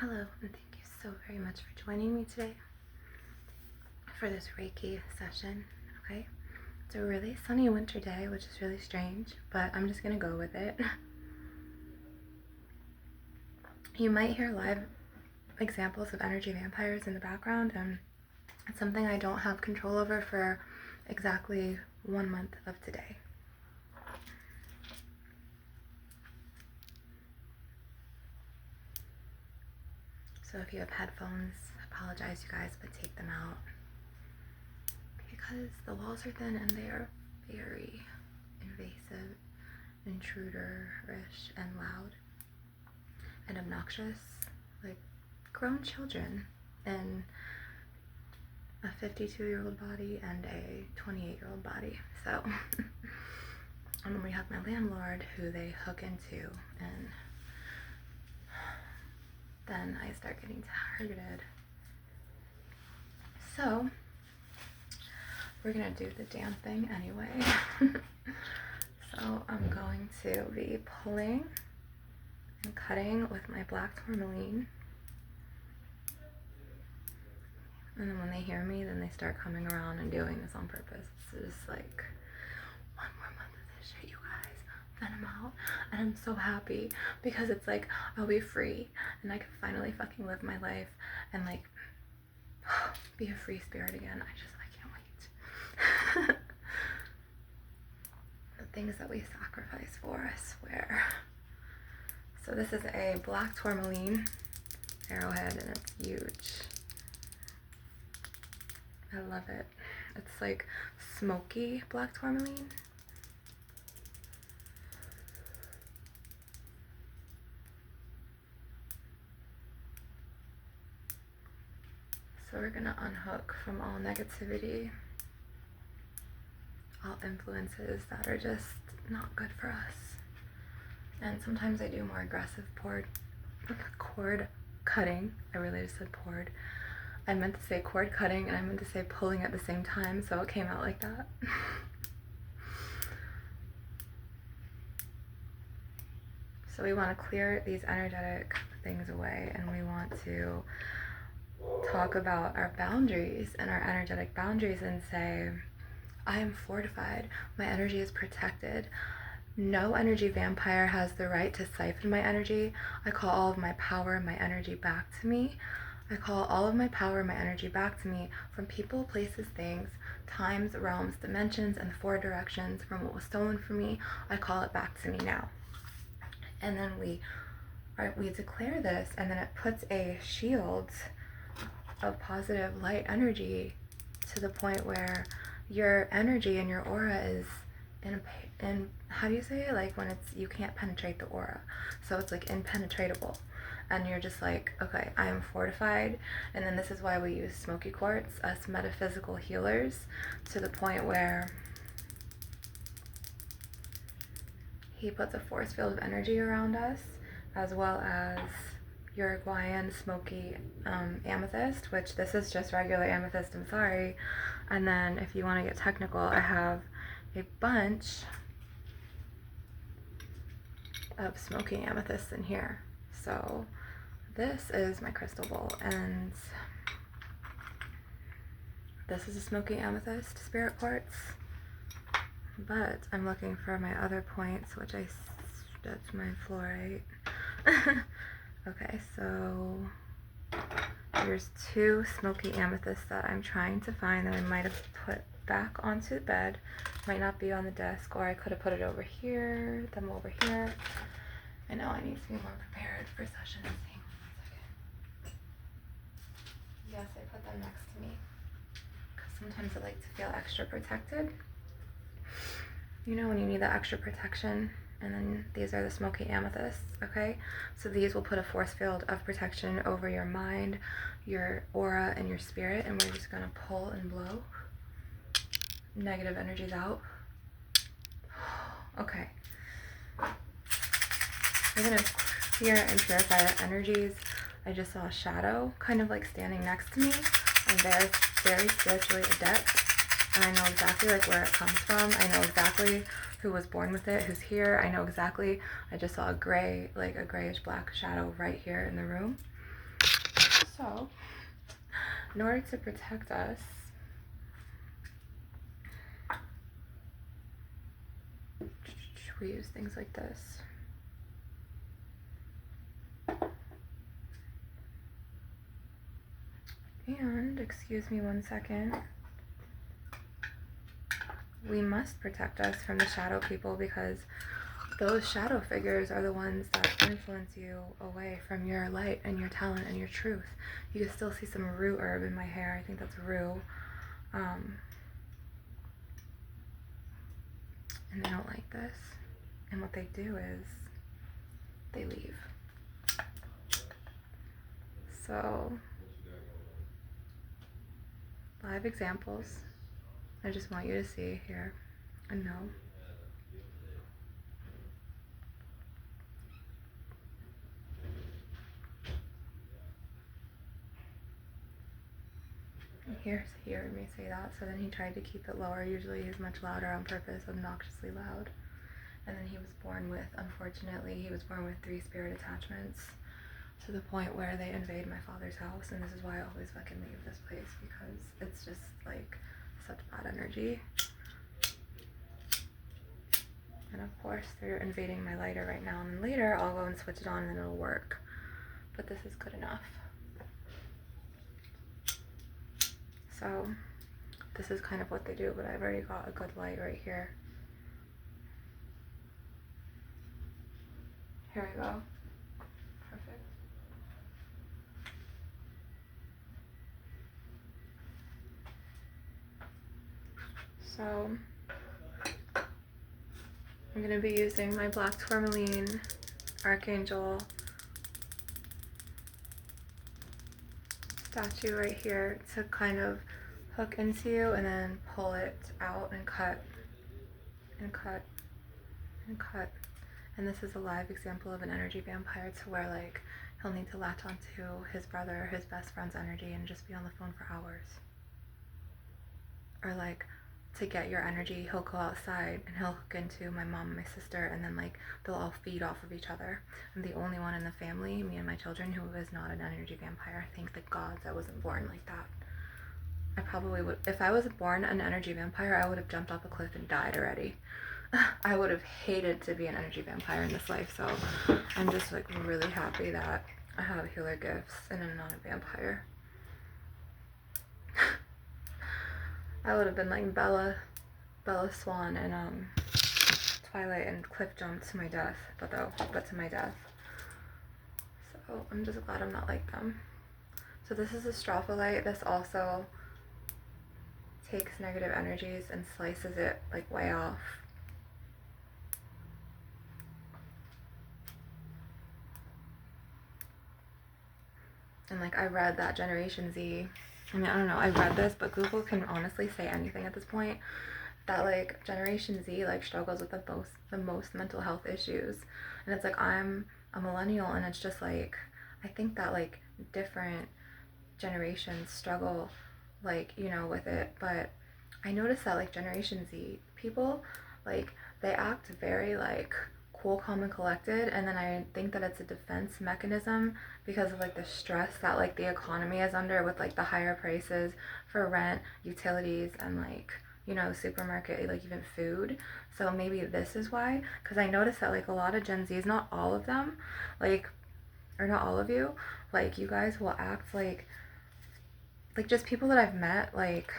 Hello, and thank you so very much for joining me today for this Reiki session. Okay, it's a really sunny winter day, which is really strange, but I'm just gonna go with it. You might hear live examples of energy vampires in the background, and it's something I don't have control over for exactly 1 month of today. So if you have headphones, I apologize, you guys, but take them out because the walls are thin and they are very invasive, intruder-ish, and loud and obnoxious, like grown children in a 52-year-old body and a 28-year-old body. So and then we have my landlord who they hook into, and then I start getting targeted. So we're gonna do the damn thing anyway. So I'm going to be pulling and cutting with my black tourmaline. And then when they hear me, then they start coming around and doing this on purpose. It's just like, 1 more month of this shit, you guys. Then I'm out. And I'm so happy because it's like, I'll be free and I can finally fucking live my life and like be a free spirit again. I can't wait. The things that we sacrifice for, I swear. So this is a black tourmaline arrowhead and it's huge. I love it. It's like smoky black tourmaline. So we're gonna unhook from all negativity, all influences that are just not good for us. And sometimes I do more aggressive cord cutting. I really just said poured. I meant to say cord cutting and I meant to say pulling at the same time, so it came out like that. So we want to clear these energetic things away, and we want to talk about our boundaries and our energetic boundaries and say, I am fortified, my energy is protected. No energy vampire has the right to siphon my energy. I call all of my power and my energy back to me. I call all of my power and my energy back to me from people, places, things, times, realms, dimensions, and 4 directions from what was stolen from me. I call it back to me now. And then we declare this, and then it puts a shield of positive light energy to the point where your energy and your aura is in how do you say it? Like when it's, you can't penetrate the aura. So it's like impenetratable. And you're just like, okay, I am fortified. And then this is why we use smoky quartz, us metaphysical healers, to the point where he puts a force field of energy around us, as well as Uruguayan smoky amethyst, which this is just regular amethyst, I'm sorry. And then if you want to get technical, I have a bunch of smoky amethysts in here. So this is my crystal bowl, and this is a smoky amethyst spirit quartz, but I'm looking for my other points, which that's my fluorite. Okay, so there's 2 smoky amethysts that I'm trying to find that I might have put back onto the bed. Might not be on the desk, or I could have put it over here, them over here. I know I need to be more prepared for sessions. Hang on 1 second. Yes, I put them next to me because sometimes I like to feel extra protected. You know when you need that extra protection. And then these are the smoky amethysts, okay? So these will put a force field of protection over your mind, your aura, and your spirit, and we're just gonna pull and blow negative energies out. Okay. We're gonna clear and purify the energies. I just saw a shadow kind of like standing next to me. I'm very spiritually adept, and I know exactly like where it comes from. I know exactly who was born with it, who's here. I know exactly. I just saw a gray, like a grayish black shadow right here in the room. So, in order to protect us, we use things like this. And, excuse me 1 second, we must protect us from the shadow people, because those shadow figures are the ones that influence you away from your light and your talent and your truth. You can still see some rue herb in my hair. I think that's rue. And they don't like this. And what they do is they leave. So, live examples. I just want you to see here and know. He heard me say that, so then he tried to keep it lower. Usually he's much louder on purpose, obnoxiously loud. And then he was born with, unfortunately, he was born with 3 spirit attachments, to the point where they invade my father's house. And this is why I always fucking leave this place, because it's just like such bad energy. And of course they're invading my lighter right now, and then later I'll go and switch it on and it'll work. But this is good enough. So this is kind of what they do, but I've already got a good light right here. Here we go. Perfect. So I'm going to be using my black tourmaline archangel statue right here to kind of hook into you and then pull it out and cut and cut and cut. And this is a live example of an energy vampire, to where like he'll need to latch onto his brother, his best friend's energy, and just be on the phone for hours. Or like, to get your energy, he'll go outside and he'll hook into my mom and my sister, and then like they'll all feed off of each other. I'm the only one in the family, me and my children, who is not an energy vampire. Thank the gods I wasn't born like that. I probably would, if I was born an energy vampire, I would have jumped off a cliff and died already. I would have hated to be an energy vampire in this life, so I'm just like really happy that I have healer gifts and I'm not a vampire. I would have been like Bella Swan and Twilight, and cliff jumped to my death, but to my death. So I'm just glad I'm not like them. So this is a stropholite. This also takes negative energies and slices it like way off. And like, I read that Generation Z, I mean, I don't know, I read this, but Google can honestly say anything at this point, that like Generation Z like struggles with the most mental health issues. And it's like, I'm a millennial, and it's just like, I think that like different generations struggle, like, you know, with it. But I noticed that like Generation Z people, like, they act very like cool, calm, and collected, and then I think that it's a defense mechanism because of like the stress that like the economy is under, with like the higher prices for rent, utilities, and like, you know, supermarket, like even food. So maybe this is why, because I noticed that like a lot of Gen Zs, not all of them, like, or not all of you, like, you guys will act like just people that I've met, like,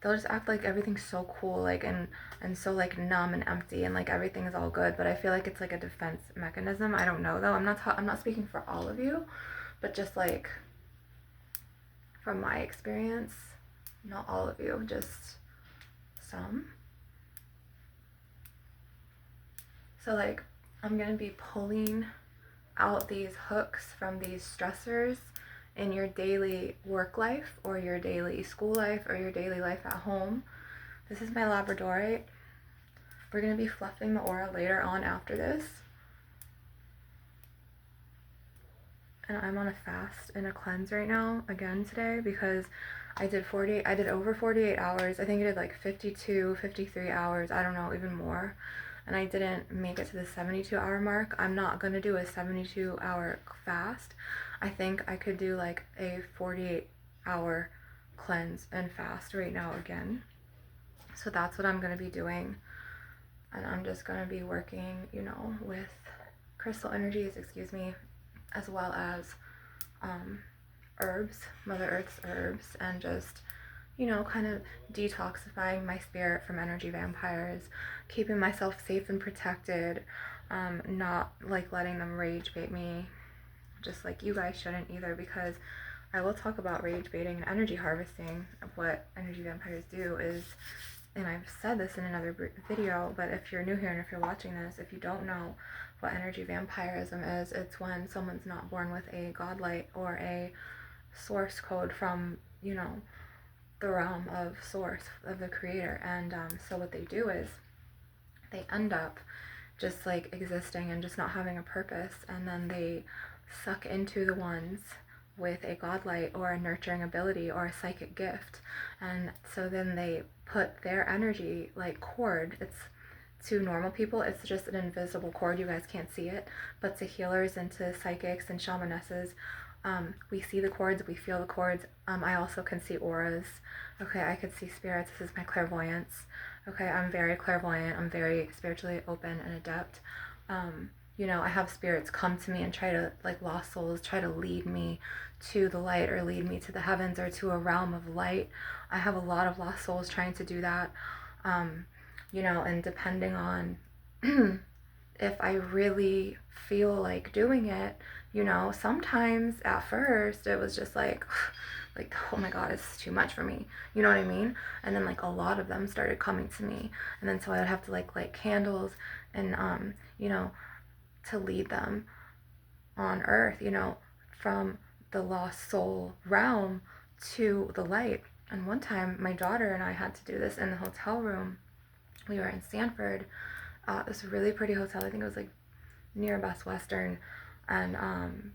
they'll just act like everything's so cool, like, and so like numb and empty, and like everything is all good. But I feel like it's like a defense mechanism. I don't know though. I'm not speaking for all of you, but just like from my experience, not all of you, just some. So like, I'm gonna be pulling out these hooks from these stressors in your daily work life, or your daily school life, or your daily life at home. This is my labradorite. We're going to be fluffing the aura later on after this. And I'm on a fast and a cleanse right now, again today, because I did over 48 hours. I think I did like 52, 53 hours, I don't know, even more. And I didn't make it to the 72-hour mark. I'm not going to do a 72-hour fast. I think I could do like a 48-hour cleanse and fast right now again. So that's what I'm going to be doing. And I'm just going to be working, with crystal energies, as well as herbs, Mother Earth's herbs, and just, kind of detoxifying my spirit from energy vampires, keeping myself safe and protected, not like letting them rage bait me, just like you guys shouldn't either, because I will talk about rage baiting and energy harvesting. Of what energy vampires do is, and I've said this in another video, but if you're new here and if you're watching this, if you don't know what energy vampirism is, it's when someone's not born with a godlight or a source code from, the realm of source, of the creator. And so what they do is they end up just like existing and just not having a purpose, and then they suck into the ones with a godlight or a nurturing ability or a psychic gift. And so then they put their energy, like cord, it's to normal people, it's just an invisible cord, you guys can't see it, but to healers and to psychics and shamanesses, we see the cords, we feel the cords. I also can see auras. Okay, I could see spirits. This is my clairvoyance. Okay, I'm very clairvoyant. I'm very spiritually open and adept. I have spirits come to me and try to, like lost souls, try to lead me to the light or lead me to the heavens or to a realm of light. I have a lot of lost souls trying to do that. And depending on if I really feel like doing it, sometimes at first it was just like, oh my God, it's too much for me. You know what I mean? And then like a lot of them started coming to me. And then so I would have to like light candles and, to lead them on earth, from the lost soul realm to the light. And one time my daughter and I had to do this in the hotel room. We were in Stanford, this really pretty hotel. I think it was like near Best Western. And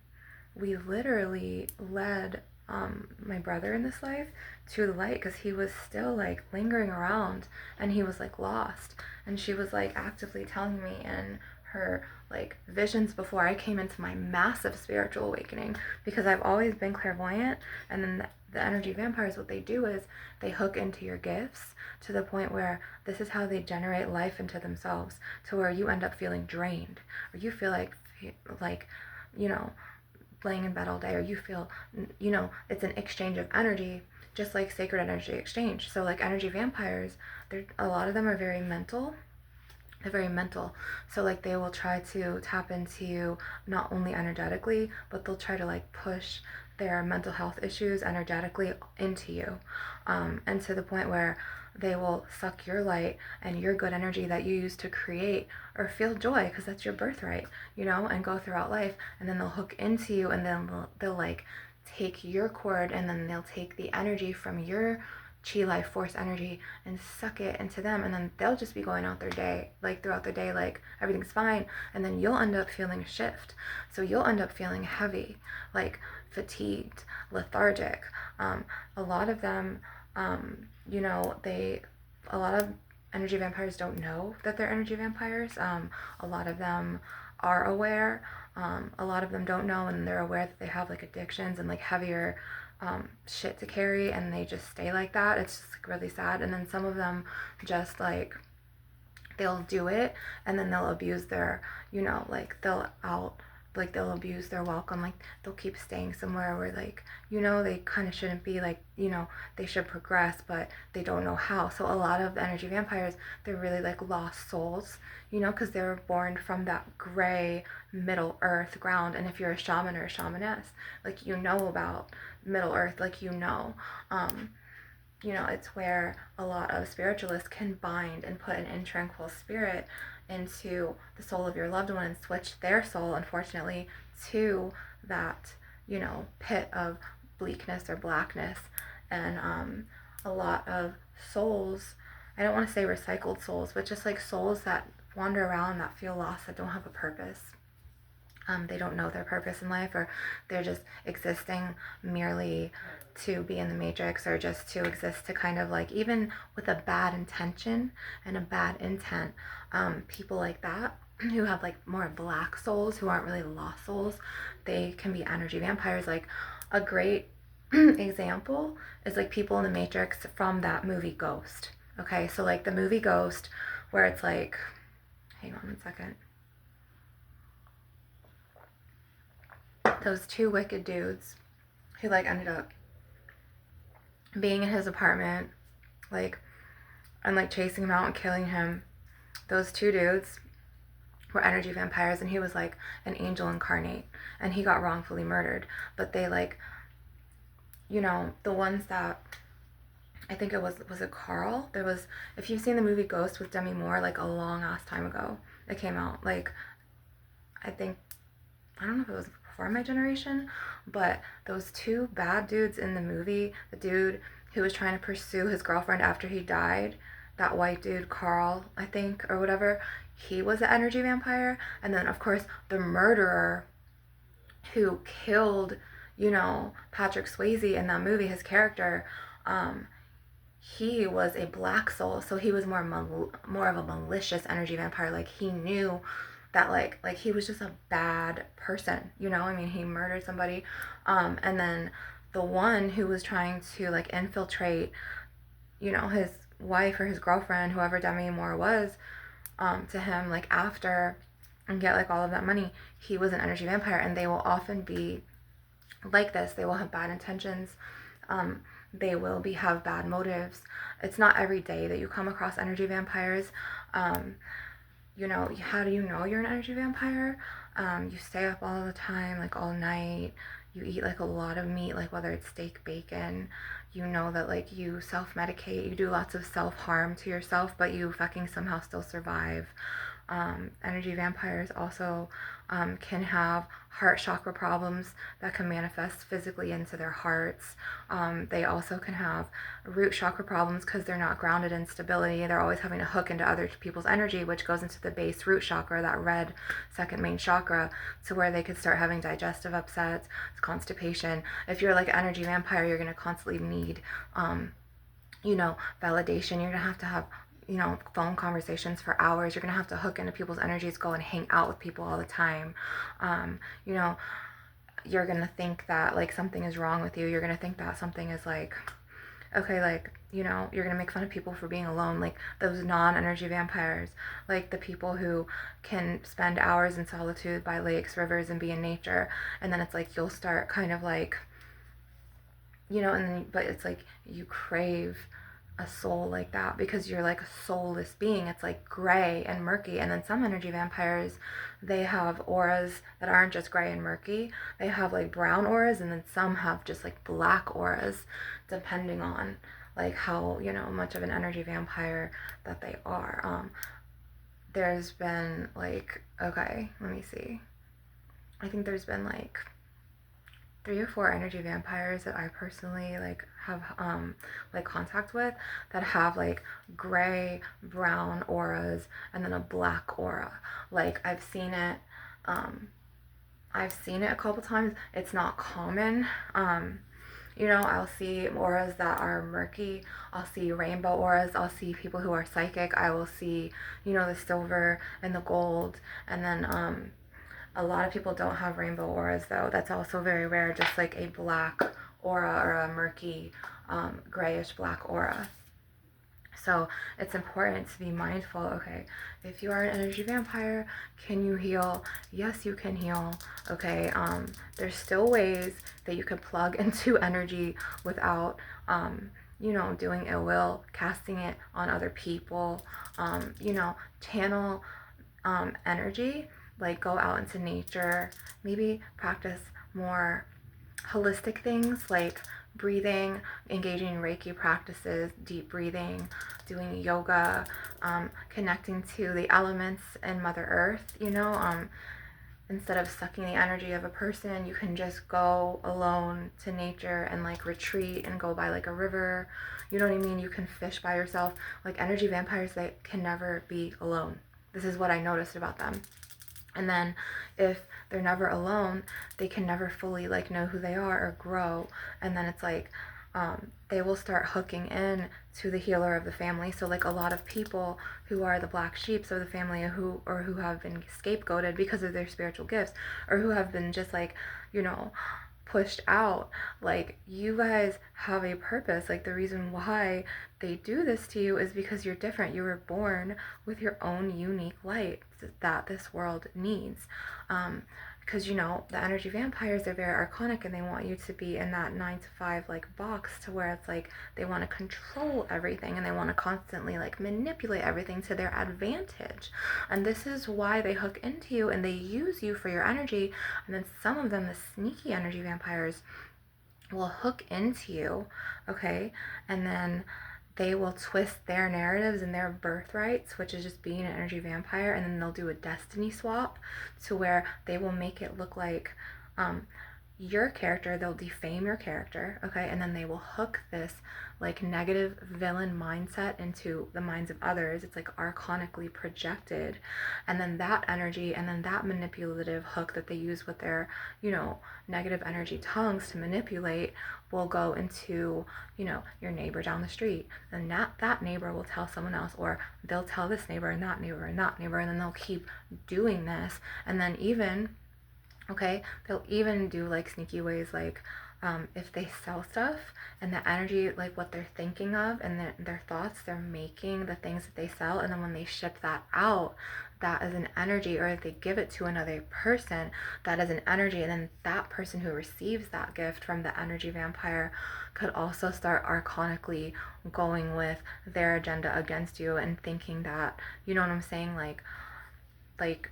we literally led my brother in this life to the light, because he was still like lingering around and he was like lost. And she was like actively telling me in her like visions before I came into my massive spiritual awakening, because I've always been clairvoyant. And then the energy vampires, what they do is they hook into your gifts to the point where this is how they generate life into themselves, to where you end up feeling drained, or you feel like laying in bed all day, or you feel, it's an exchange of energy, just like sacred energy exchange. So like energy vampires, a lot of them are very mental. They're very mental. So like they will try to tap into you not only energetically, but they'll try to like push their mental health issues energetically into you, and to the point where they will suck your light and your good energy that you use to create or feel joy, because that's your birthright, and go throughout life. And then they'll hook into you, and then they'll like take your cord, and then they'll take the energy from your chi life force energy and suck it into them. And then they'll just be going out their day, like throughout the day, like everything's fine. And then you'll end up feeling a shift. So you'll end up feeling heavy, like fatigued, lethargic. A lot of them, a lot of energy vampires don't know that they're energy vampires. A lot of them are aware. A lot of them don't know, and they're aware that they have like addictions and like heavier shit to carry, and they just stay like that. It's just like really sad. And then some of them just like, they'll do it and then they'll abuse their, they'll abuse their welcome. Like they'll keep staying somewhere where like, they kind of shouldn't be, like, they should progress, but they don't know how. So a lot of the energy vampires, they're really like lost souls, because they were born from that gray middle earth ground. And if you're a shaman or a shamaness, like, about middle earth, like, it's where a lot of spiritualists can bind and put an intranquil spirit into the soul of your loved one and switch their soul, unfortunately, to that, pit of bleakness or blackness. And a lot of souls, I don't want to say recycled souls, but just like souls that wander around, that feel lost, that don't have a purpose. They don't know their purpose in life, or they're just existing merely to be in the matrix, or just to exist to kind of like, even with a bad intention and a bad intent, people like that, who have like more black souls, who aren't really lost souls, they can be energy vampires. Like a great example is like people in the Matrix from that movie Ghost. Okay, so like the movie Ghost, where it's like, hang on 1 second. Those two wicked dudes who like ended up being in his apartment, like, and like chasing him out and killing him. Those two dudes were energy vampires, and he was like an angel incarnate, and he got wrongfully murdered. But they like, you know, the ones that, I think it was it Carl? There was, if you've seen the movie Ghost with Demi Moore, like a long ass time ago, it came out. Like, I think, I don't know if it was before my generation, but those two bad dudes in the movie, the dude who was trying to pursue his girlfriend after he died, that white dude, Carl, I think, or whatever, he was an energy vampire. And then, of course, the murderer who killed, you know, Patrick Swayze in that movie, his character, he was a black soul, so he was more of a malicious energy vampire. Like he knew that like he was just a bad person, you know. I mean, he murdered somebody, and then the one who was trying to like infiltrate, you know, his wife or his girlfriend, whoever Demi Moore was, to him like after and get like all of that money. He was an energy vampire, and they will often be like this. They will have bad intentions. They will have bad motives. It's not every day that you come across energy vampires. You know, how do you know you're an energy vampire? You stay up all the time, like all night. You eat like a lot of meat, like whether it's steak, bacon. You know that like you self-medicate. You do lots of self-harm to yourself, but you fucking somehow still survive. Energy vampires also can have heart chakra problems that can manifest physically into their hearts. They also can have root chakra problems because they're not grounded in stability. They're always having to hook into other people's energy, which goes into the base root chakra, that red second main chakra, to where they could start having digestive upsets, constipation. If you're like an energy vampire, you're going to constantly need, you know, validation. You're going to have, you know, phone conversations for hours. You're gonna have to hook into people's energies, go and hang out with people all the time. You know, you're gonna think that like something is wrong with you. You're gonna think that something is like, okay, like, you know, you're gonna make fun of people for being alone. Like those non-energy vampires, like the people who can spend hours in solitude by lakes, rivers, and be in nature. And then it's like you'll start kind of like, you know, and then, but it's like you crave a soul like that because you're like a soulless being. It's like gray and murky. And then some energy vampires, they have auras that aren't just gray and murky. They have like brown auras, and then some have just like black auras, depending on like how, you know, much of an energy vampire that they are. There's been like, okay, let me see. I think there's been like 3 or 4 energy vampires that I personally like have like contact with that have like gray, brown auras and then a black aura. Like I've seen it a couple times. It's not common. You know, I'll see auras that are murky. I'll see rainbow auras. I'll see people who are psychic. I will see, you know, the silver and the gold. And then a lot of people don't have rainbow auras, though. That's also very rare, just like a black aura or a murky, grayish black aura. So it's important to be mindful. Okay, if you are an energy vampire, can you heal? Yes, you can heal. Okay, there's still ways that you can plug into energy without, you know, doing ill will, casting it on other people. You know, channel energy, like go out into nature, maybe practice more holistic things like breathing, engaging in Reiki practices, deep breathing, doing yoga, connecting to the elements and Mother Earth, you know. Instead of sucking the energy of a person, you can just go alone to nature and like retreat and go by like a river. You know what I mean? You can fish by yourself. Like energy vampires, they can never be alone. This is what I noticed about them. And then if they're never alone, they can never fully like know who they are or grow. And then it's like they will start hooking in to the healer of the family. So like a lot of people who are the black sheeps of the family, who have been scapegoated because of their spiritual gifts, or who have been just like, pushed out, like, you guys have a purpose. Like, the reason why they do this to you is because you're different. You were born with your own unique light that this world needs. Because the energy vampires are very archonic, and they want you to be in that 9 to 5 like box, to where it's like they want to control everything, and they want to constantly like manipulate everything to their advantage. And this is why they hook into you and they use you for your energy. And then some of them, the sneaky energy vampires, will hook into you, okay, and then they will twist their narratives and their birthrights, which is just being an energy vampire, and then they'll do a destiny swap, to where they will make it look like your character. They'll defame your character, okay, and then they will hook this like negative villain mindset into the minds of others. It's like archonically projected, and then that energy, and then that manipulative hook that they use with their negative energy tongues to manipulate, will go into your neighbor down the street, and that neighbor will tell someone else, or they'll tell this neighbor and that neighbor and that neighbor, and then they'll keep doing this. And then even, okay, they'll even do like sneaky ways, like if they sell stuff, and the energy, like what they're thinking of and their thoughts, they're making the things that they sell, and then when they ship that out, that is an energy. Or if they give it to another person, that is an energy, and then that person who receives that gift from the energy vampire could also start archonically going with their agenda against you, and thinking that, you know what I'm saying, like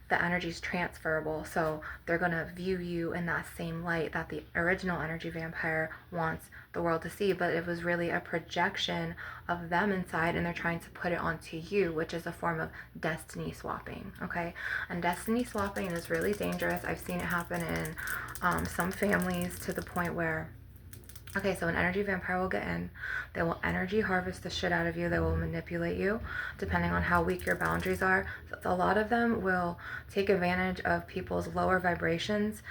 the energy is transferable, so they're going to view you in that same light that the original energy vampire wants the world to see, but it was really a projection of them inside, and they're trying to put it onto you, which is a form of destiny swapping, okay? And destiny swapping is really dangerous. I've seen it happen in some families, to the point where, okay, so an energy vampire will get in. They will energy harvest the shit out of you. They will manipulate you depending on how weak your boundaries are. So a lot of them will take advantage of people's lower vibrations,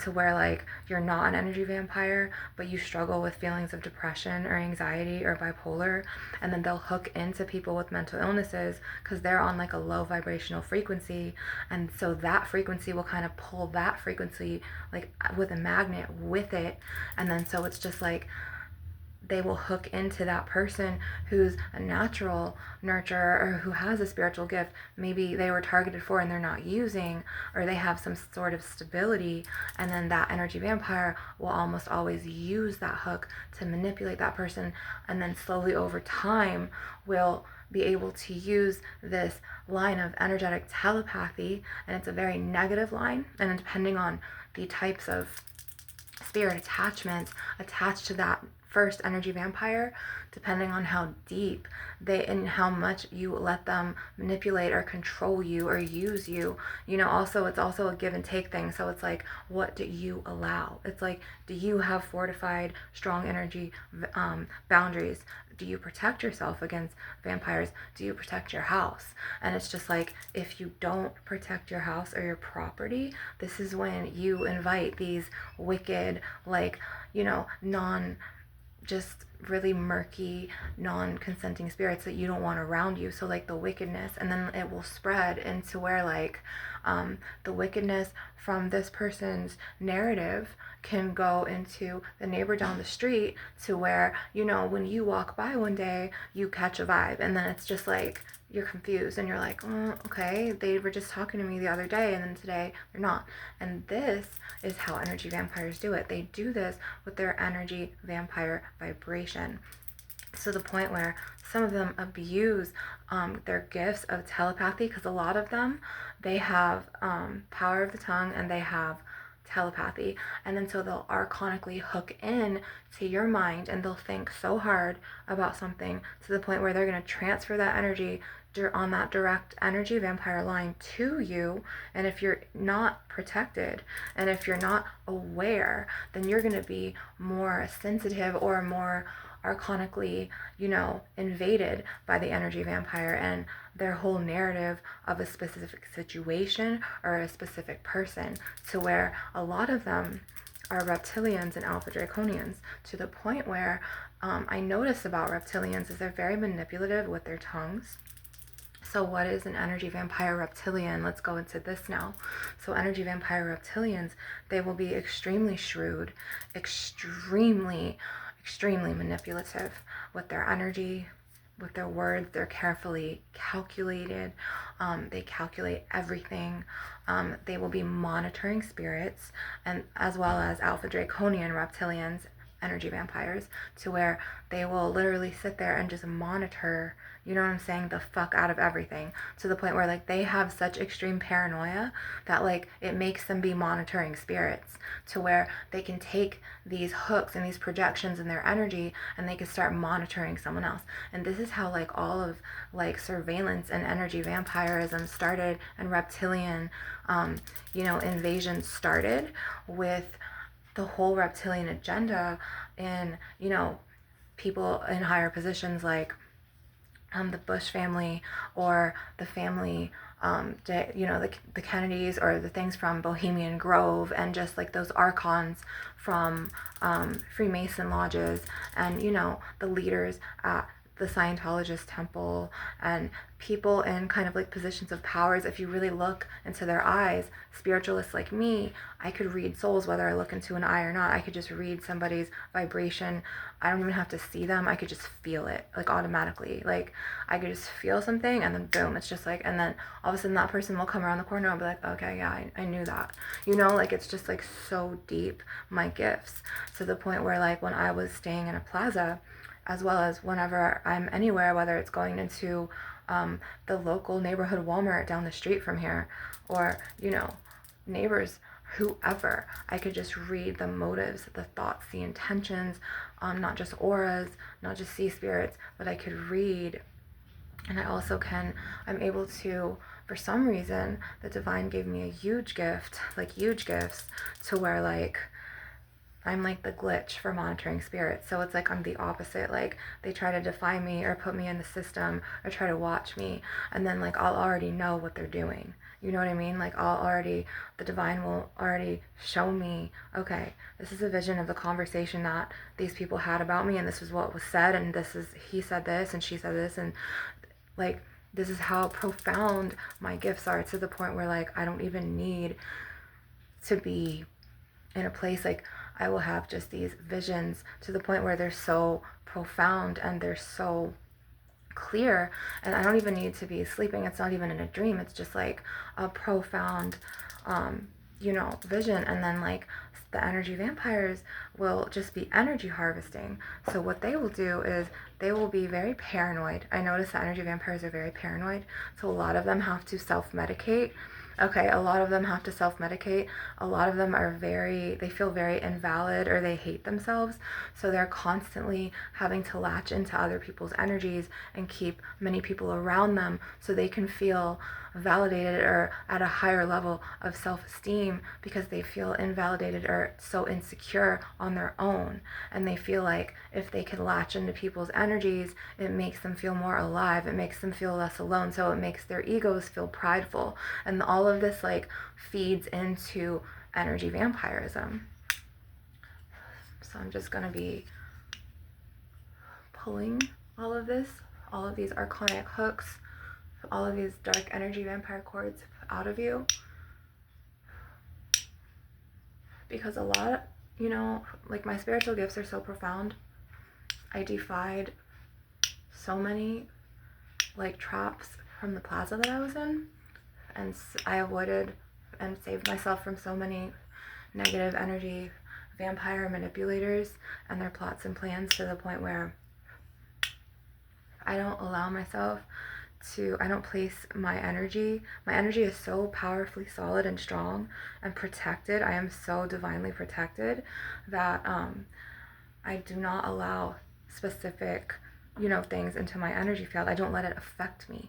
to where like you're not an energy vampire, but you struggle with feelings of depression or anxiety or bipolar, and then they'll hook into people with mental illnesses because they're on like a low vibrational frequency, and so that frequency will kind of pull that frequency like with a magnet with it, and then so it's just like they will hook into that person who's a natural nurturer, or who has a spiritual gift maybe they were targeted for and they're not using, or they have some sort of stability, and then that energy vampire will almost always use that hook to manipulate that person, and then slowly over time will be able to use this line of energetic telepathy, and it's a very negative line, and depending on the types of spirit attachments attached to that first energy vampire, depending on how deep they and how much you let them manipulate or control you or use you, also it's also a give and take thing. So it's like, what do you allow? It's like, do you have fortified strong energy boundaries? Do you protect yourself against vampires? Do you protect your house? And it's just like, if you don't protect your house or your property, this is when you invite these wicked, like, just really murky, non-consenting spirits that you don't want around you. So like the wickedness, and then it will spread into where like the wickedness from this person's narrative can go into the neighbor down the street, to where when you walk by one day you catch a vibe, and then it's just like you're confused and you're like, oh, okay, they were just talking to me the other day and then today they're not. And this is how energy vampires do it. They do this with their energy vampire vibration, to the point where some of them abuse their gifts of telepathy, because a lot of them, they have power of the tongue and they have telepathy, and then so they'll archonically hook in to your mind, and they'll think so hard about something to the point where they're going to transfer that energy on that direct energy vampire line to you. And if you're not protected and if you're not aware, then you're going to be more sensitive or more archonically, invaded by the energy vampire and their whole narrative of a specific situation or a specific person, to where a lot of them are reptilians and alpha draconians, to the point where I notice about reptilians is they're very manipulative with their tongues. So what is an energy vampire reptilian? Let's go into this now. So energy vampire reptilians, they will be extremely shrewd, extremely manipulative with their energy, with their words. They're carefully calculated. They calculate everything. They will be monitoring spirits, and as well as alpha draconian reptilians, energy vampires, to where they will literally sit there and just monitor, you know what I'm saying, the fuck out of everything, to the point where like they have such extreme paranoia that like it makes them be monitoring spirits, to where they can take these hooks and these projections in their energy and they can start monitoring someone else. And this is how like all of like surveillance and energy vampirism started, and reptilian invasion started with the whole reptilian agenda in, people in higher positions like the Bush family, or the family, the Kennedys, or the things from Bohemian Grove, and just like those archons from Freemason lodges, and the leaders at the Scientologist temple, and people in kind of like positions of powers. If you really look into their eyes, spiritualists like me, I could read souls whether I look into an eye or not. I could just read somebody's vibration. I don't even have to see them. I could just feel it like automatically. Like I could just feel something, and then boom, it's just like, and then all of a sudden that person will come around the corner and be like, okay, yeah, I knew that. Like it's just like so deep, my gifts, to the point where like when I was staying in a plaza, as well as whenever I'm anywhere, whether it's going into the local neighborhood Walmart down the street from here, or, neighbors, whoever, I could just read the motives, the thoughts, the intentions, not just auras, not just sea spirits, but I could read. And I also I'm able to, for some reason, the divine gave me a huge gift, like huge gifts, to where like I'm like the glitch for monitoring spirits. So it's like I'm the opposite. Like they try to defy me or put me in the system or try to watch me, and then like I'll already know what they're doing. You know what I mean? Like the divine will already show me, okay, this is a vision of the conversation that these people had about me, and this is what was said, and he said this and she said this, and like this is how profound my gifts are, to the point where like I don't even need to be in a place. Like I will have just these visions to the point where they're so profound and they're so clear, and I don't even need to be sleeping. It's not even in a dream. It's just like a profound vision. And then like the energy vampires will just be energy harvesting. So what they will do is they will be very paranoid. I notice that energy vampires are very paranoid, so a lot of them have to self-medicate. Okay, a lot of them have to self-medicate. A lot of them they feel very invalid, or they hate themselves. So they're constantly having to latch into other people's energies and keep many people around them so they can feel validated or at a higher level of self-esteem, because they feel invalidated or so insecure on their own. And they feel like if they can latch into people's energies, it makes them feel more alive. It makes them feel less alone. So it makes their egos feel prideful. And all of this like feeds into energy vampirism. So I'm just going to be pulling all of these archonic hooks, all of these dark energy vampire cords out of you, because a lot, like my spiritual gifts are so profound. I defied so many like traps from the plaza that I was in, and I avoided and saved myself from so many negative energy vampire manipulators and their plots and plans, to the point where I don't allow myself I don't place my energy. My energy is so powerfully solid and strong and protected. I am so divinely protected that I do not allow specific, things into my energy field. I don't let it affect me.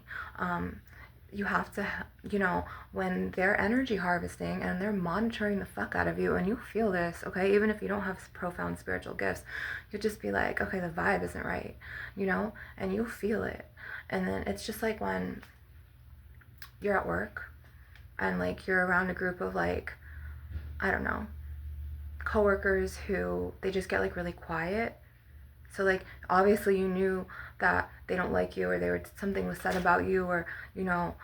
You have to, when they're energy harvesting and they're monitoring the fuck out of you, and you feel this, okay, even if you don't have profound spiritual gifts, you'll just be like, okay, the vibe isn't right, and you'll feel it. And then it's just like when you're at work and like you're around a group of like, I don't know, coworkers who they just get like really quiet. So like obviously you knew that they don't like you, or they were something was said about you, or you know,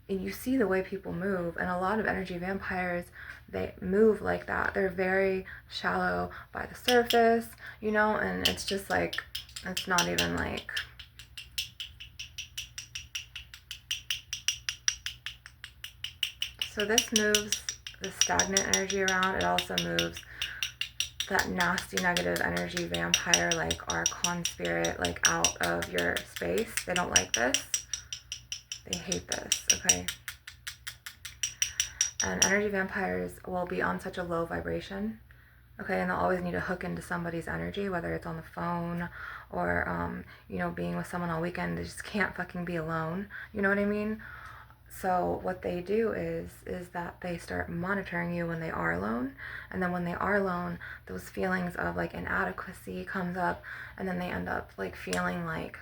and you see the way people move, and a lot of energy vampires, they move like that. They're very shallow by the surface, you know, and it's just like, it's not even like, so this moves the stagnant energy around. It also moves that nasty negative energy vampire, like Archon spirit, like out of your space. They don't like this. They hate this, okay? And energy vampires will be on such a low vibration, okay, and they'll always need to hook into somebody's energy, whether it's on the phone or, you know, being with someone all weekend. They just can't fucking be alone, you know what I mean? So what they do is that they start monitoring you when they are alone, and then when they are alone, those feelings of like inadequacy comes up, and then they end up like feeling like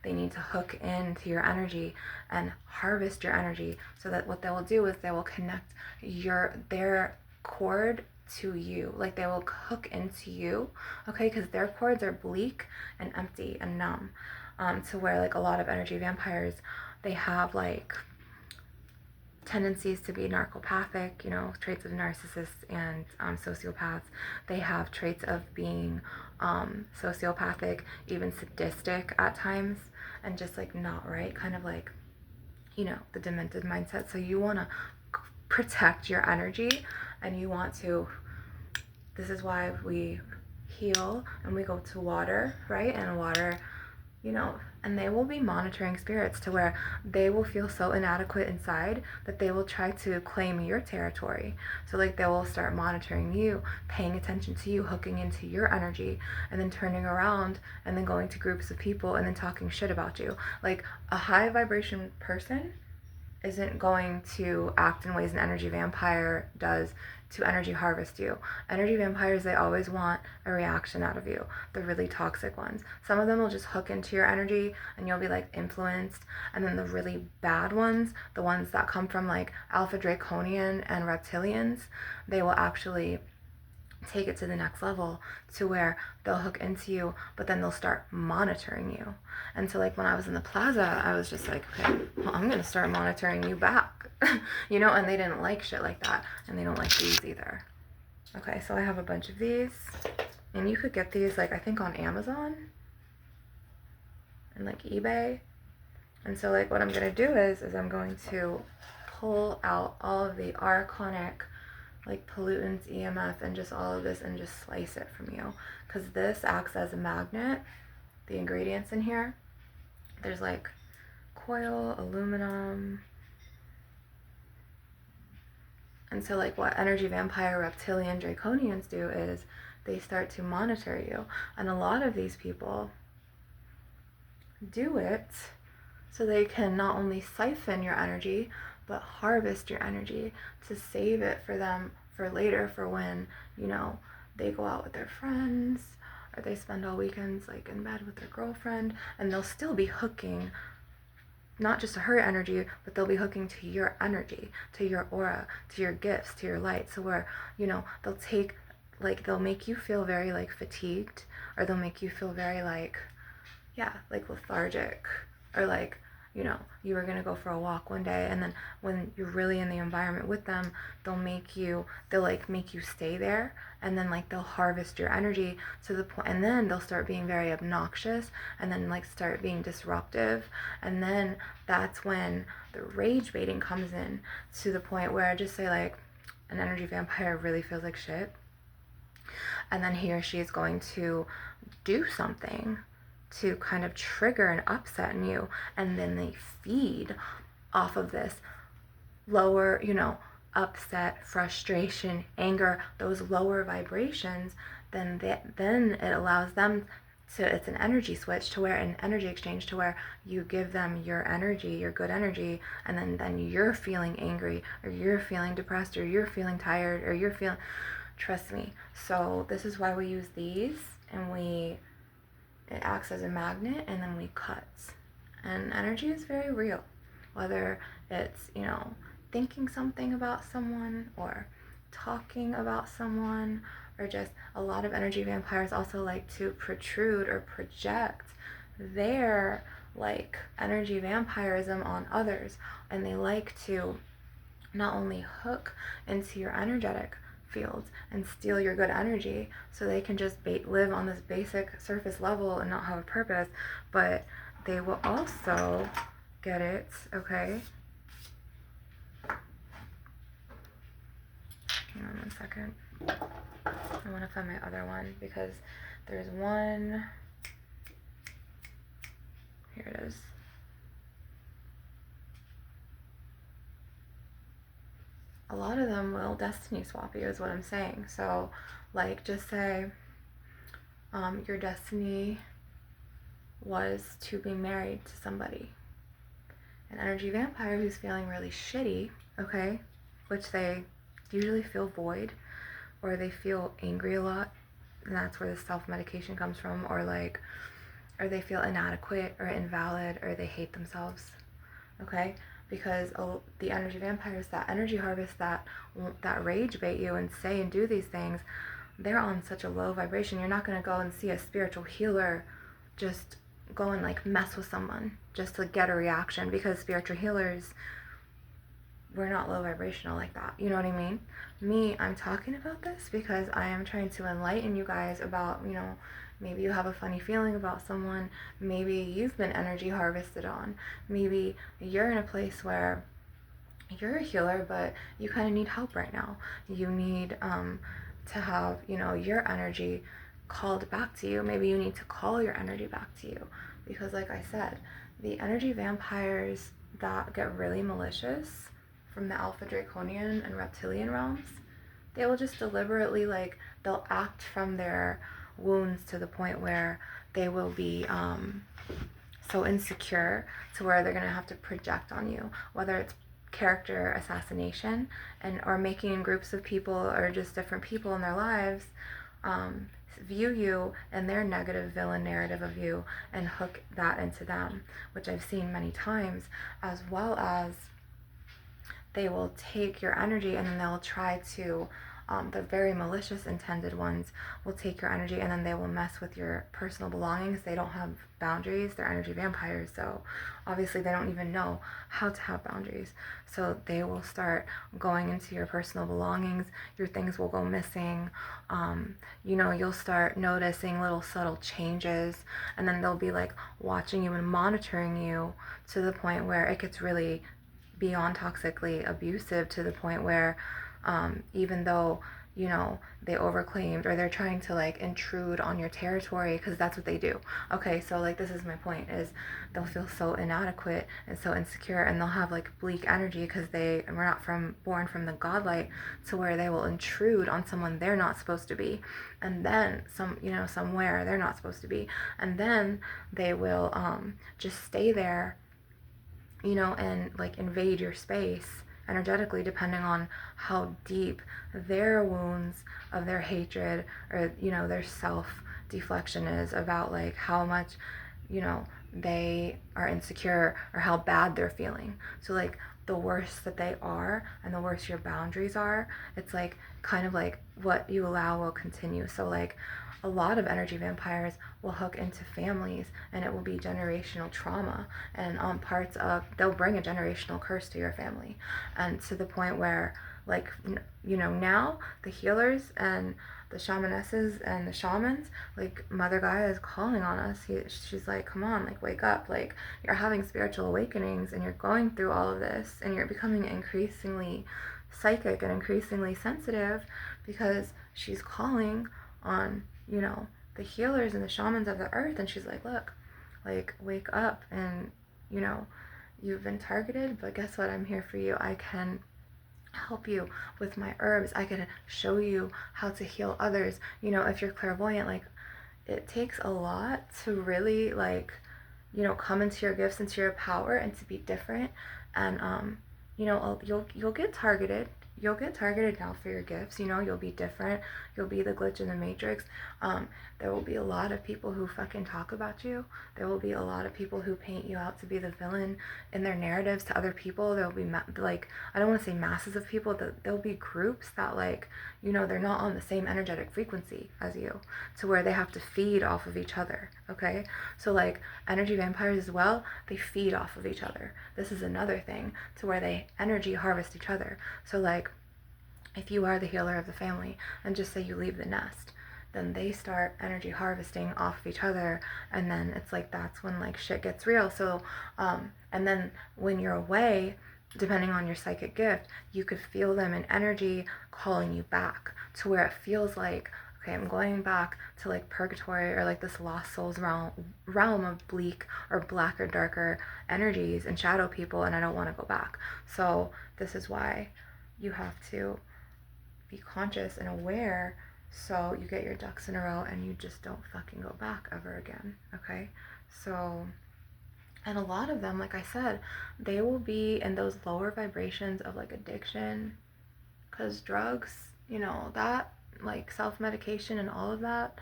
they need to hook into your energy and harvest your energy, so that what they will do is they will connect their cord to you, like they will hook into you, okay, because their cords are bleak and empty and numb, to where like a lot of energy vampires, they have like tendencies to be narcopathic, you know, traits of narcissists and sociopaths. They have traits of being sociopathic, even sadistic at times, and just like not right, kind of like, you know, the demented mindset. So you want to protect your energy, and you want to, this is why we heal and we go to water, right? And water, you know, and they will be monitoring spirits to where they will feel so inadequate inside that they will try to claim your territory. So like they will start monitoring you, paying attention to you, hooking into your energy, and then turning around and then going to groups of people and then talking shit about you. Like a high vibration person isn't going to act in ways an energy vampire does to energy harvest you. Energy vampires, they always want a reaction out of you. The really toxic ones. Some of them will just hook into your energy and you'll be like influenced. And then the really bad ones, the ones that come from like Alpha Draconian and Reptilians, they will actually take it to the next level to where they'll hook into you, but then they'll start monitoring you. And so like when I was in the plaza, I was just like, okay, well, I'm gonna start monitoring you back. You know, and they didn't like shit like that, and they don't like these either. Okay, so I have a bunch of these, and you could get these like I think on Amazon and like eBay. And so like what I'm gonna do is I'm going to pull out all of the archonic like pollutants, EMF, and just all of this, and just slice it from you, because this acts as a magnet. The ingredients in here, there's like coil, aluminum, and so like what energy vampire, reptilian, draconians do is they start to monitor you, and a lot of these people do it so they can not only siphon your energy but harvest your energy to save it for them for later, for when, you know, they go out with their friends or they spend all weekends like in bed with their girlfriend, and they'll still be hooking not just to her energy, but they'll be hooking to your energy, to your aura, to your gifts, to your light. So where, you know, they'll take, like, they'll make you feel very like fatigued, or they'll make you feel very like, yeah, like lethargic, or like, you know, you were gonna go for a walk one day, and then when you're really in the environment with them, they'll like make you stay there, and then like they'll harvest your energy to the point, and then they'll start being very obnoxious, and then like start being disruptive, and then that's when the rage baiting comes in, to the point where I just say like an energy vampire really feels like shit, and then he or she is going to do something to kind of trigger an upset in you, and then they feed off of this lower, you know, upset, frustration, anger, those lower vibrations. Then it allows them to, it's an energy switch, to where an energy exchange, to where you give them your energy, your good energy, and then you're feeling angry, or you're feeling depressed, or you're feeling tired, or you're feeling, trust me. So this is why we use these, and it acts as a magnet, and then we cut. And energy is very real, whether it's, you know, thinking something about someone, or, talking about someone, or just a lot of energy vampires also like to protrude or project their like energy vampirism on others, and they like to not only hook into your energetic fields and steal your good energy so they can just live on this basic surface level and not have a purpose, but they will also get it, okay? Hang on one second. I want to find my other one because there's one. Here it is. A lot of them will destiny swap you is what I'm saying. So like just say your destiny was to be married to somebody. An energy vampire who's feeling really shitty, okay, which they usually feel void, or they feel angry a lot, and that's where the self-medication comes from, or they feel inadequate or invalid, or they hate themselves, okay? Because the energy vampires that energy harvest, that rage bait you and say and do these things, they're on such a low vibration. You're not going to go and see a spiritual healer just go and like mess with someone just to get a reaction, because spiritual healers, we're not low vibrational like that. You know what I mean? Me, I'm talking about this because I am trying to enlighten you guys about, you know, maybe you have a funny feeling about someone, maybe you've been energy harvested on, maybe you're in a place where you're a healer but you kind of need help right now. You need to have, you know, your energy called back to you. Maybe you need to call your energy back to you, because like I said, the energy vampires that get really malicious from the alpha draconian and reptilian realms, they will just deliberately, like, they'll act from their wounds to the point where they will be so insecure to where they're going to have to project on you, whether it's character assassination and or making groups of people or just different people in their lives view you and their negative villain narrative of you and hook that into them, which I've seen many times, as well as they will take your energy and then they'll try to, the very malicious intended ones will take your energy and then they will mess with your personal belongings. They don't have boundaries. They're energy vampires, so obviously they don't even know how to have boundaries. So they will start going into your personal belongings. Your things will go missing. You know, you'll start noticing little subtle changes, and then they'll be like watching you and monitoring you to the point where it gets really beyond toxically abusive, to the point where even though, you know, they overclaimed or they're trying to like intrude on your territory, because that's what they do. Okay, so like this is my point, is they'll feel so inadequate and so insecure, and they'll have like bleak energy because they were not born from the godlight, to where they will intrude on someone they're not supposed to be, and then somewhere they're not supposed to be, and then they will just stay there, you know, and like invade your space energetically, depending on how deep their wounds of their hatred or, you know, their self deflection is, about like how much, you know, they are insecure or how bad they're feeling. So like the worse that they are and the worse your boundaries are, it's like kind of like what you allow will continue. So like a lot of energy vampires will hook into families, and it will be generational trauma, and on parts of, they'll bring a generational curse to your family, and to the point where, like, you know, now the healers and the shamanesses and the shamans, like Mother Gaia is calling on us. She's like, come on, like wake up, like you're having spiritual awakenings and you're going through all of this and you're becoming increasingly psychic and increasingly sensitive, because she's calling on, you know, the healers and the shamans of the earth, and she's like, look, like wake up, and, you know, you've been targeted, but guess what, I'm here for you. I can help you with my herbs. I can show you how to heal others. You know, if you're clairvoyant, like it takes a lot to really, like, you know, come into your gifts, into your power, and to be different. And you know, you'll get targeted, you'll get targeted now for your gifts. You know, you'll be different. You'll be the glitch in the matrix. There will be a lot of people who fucking talk about you. There will be a lot of people who paint you out to be the villain in their narratives to other people. There will be like, I don't want to say masses of people. There'll be groups that, like, you know, they're not on the same energetic frequency as you, to where they have to feed off of each other. Okay, so like energy vampires as well, they feed off of each other. This is another thing, to where they energy harvest each other. So like, if you are the healer of the family and just say you leave the nest, then they start energy harvesting off of each other, and then it's like, that's when like shit gets real. So and then when you're away, depending on your psychic gift, you could feel them in energy calling you back, to where it feels like, okay, I'm going back to like purgatory, or like this lost souls realm of bleak or black or darker energies and shadow people, and I don't want to go back. So this is why you have to be conscious and aware, so you get your ducks in a row and you just don't fucking go back ever again. Okay, so, and a lot of them, like I said, they will be in those lower vibrations of like addiction, because drugs, you know, that like self-medication and all of that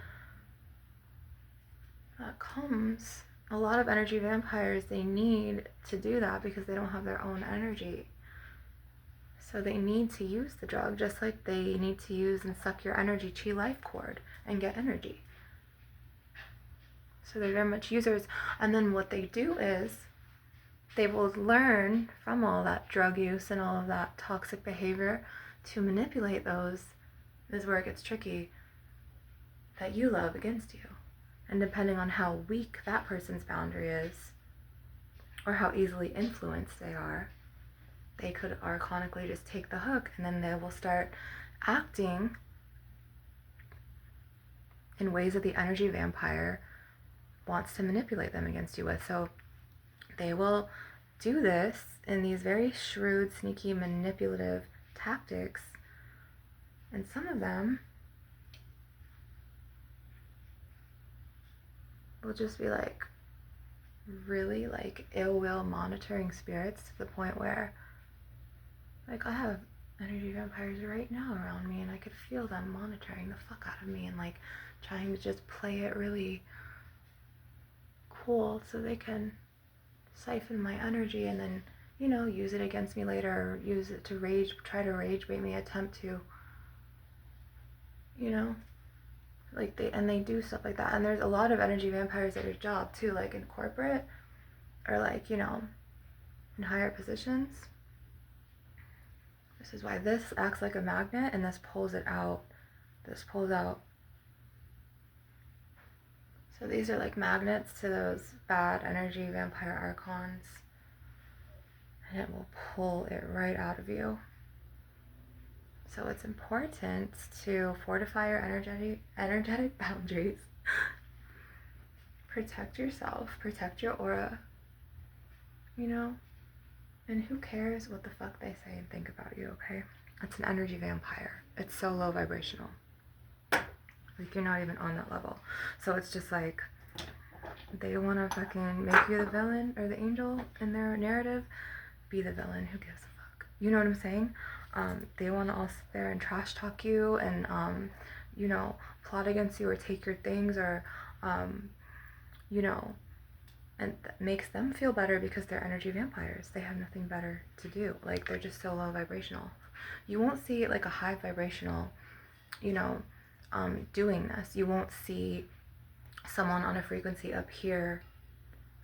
comes, a lot of energy vampires, they need to do that because they don't have their own energy. So they need to use the drug, just like they need to use and suck your energy chi life cord and get energy. So they're very much users. And then what they do is they will learn from all that drug use and all of that toxic behavior to manipulate those. This is where it gets tricky, that you love against you. And depending on how weak that person's boundary is, or how easily influenced they are, they could archonically just take the hook, and then they will start acting in ways that the energy vampire wants to manipulate them against you with. So they will do this in these very shrewd, sneaky, manipulative tactics. And some of them will just be like really like ill will monitoring spirits, to the point where, like, I have energy vampires right now around me, and I could feel them monitoring the fuck out of me and like trying to just play it really cool so they can siphon my energy and then, you know, use it against me later, or use it to try to rage bait me, attempt to, you know, like they do stuff like that. And there's a lot of energy vampires at your job too, like in corporate, or like, you know, in higher positions. This is why this acts like a magnet, and this pulls it out. This pulls out. So these are like magnets to those bad energy vampire archons, and it will pull it right out of you. So it's important to fortify your energetic boundaries. Protect yourself, protect your aura, you know? And who cares what the fuck they say and think about you, okay? It's an energy vampire. It's so low vibrational. Like, you're not even on that level. So it's just like, they want to fucking make you the villain or the angel in their narrative. Be the villain. Who gives a fuck? You know what I'm saying? They want to all sit there and trash talk you and, you know, plot against you or take your things, or, you know, and makes them feel better because they're energy vampires. They have nothing better to do. Like, they're just so low vibrational. You won't see like a high vibrational, you know, doing this. You won't see someone on a frequency up here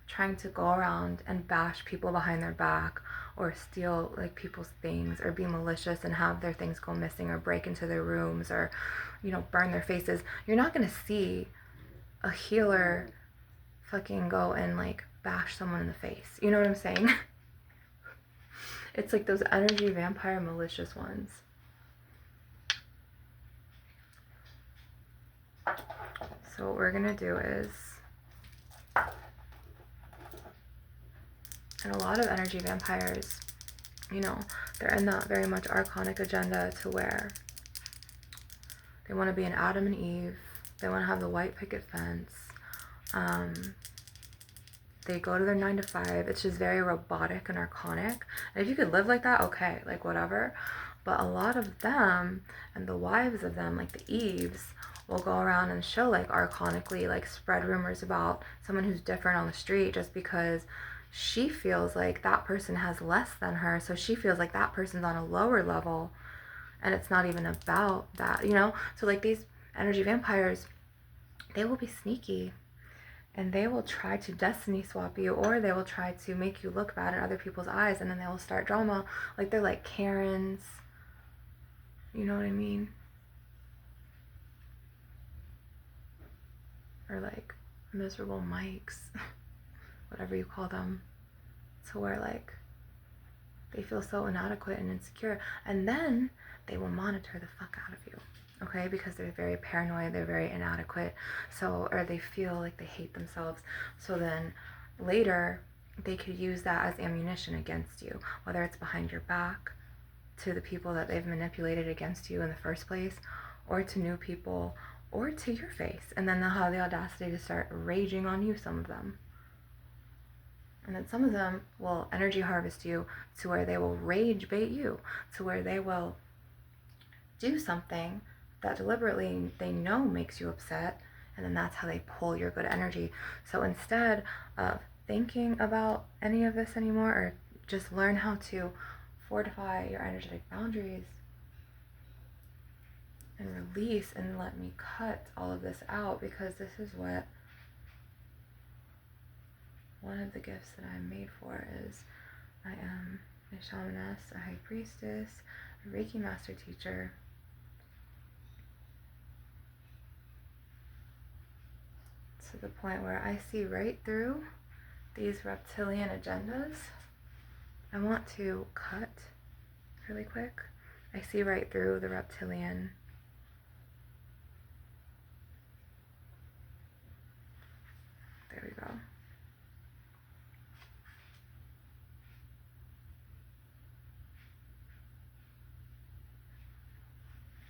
trying to go around and bash people behind their back, or steal like people's things, or be malicious and have their things go missing, or break into their rooms, or, you know, burn their faces. You're not gonna see a healer fucking go and like bash someone in the face. You know what I'm saying? It's like those energy vampire malicious ones. So what we're gonna do is, and a lot of energy vampires, you know, they're in that very much archonic agenda, to where they want to be an Adam and Eve. They want to have the white picket fence. They go to their 9 to 5. It's just very robotic and archonic. And if you could live like that, okay, like whatever. But a lot of them and the wives of them, like the Eves, will go around and show like archonically, like spread rumors about someone who's different on the street just because she feels like that person has less than her, so she feels like that person's on a lower level, and it's not even about that, you know? So like these energy vampires, they will be sneaky, and they will try to destiny swap you, or they will try to make you look bad in other people's eyes, and then they will start drama. Like they're like Karens, you know what I mean? Or like miserable mics, whatever you call them, to where like they feel so inadequate and insecure, and then they will monitor the fuck out of you, okay? Because they're very paranoid, they're very inadequate, so, or they feel like they hate themselves, so then later they could use that as ammunition against you, whether it's behind your back to the people that they've manipulated against you in the first place, or to new people, or to your face, and then they'll have the audacity to start raging on you, some of them. And then some of them will energy harvest you to where they will rage bait you, to where they will do something that deliberately they know makes you upset, and then that's how they pull your good energy. So instead of thinking about any of this anymore, or just learn how to fortify your energetic boundaries and release and let me cut all of this out, because this is what one of the gifts that I'm made for is. I am a shamaness, a high priestess, a Reiki master teacher, to the point where I see right through these reptilian agendas. I want to cut really quick. I see right through the reptilian there we go.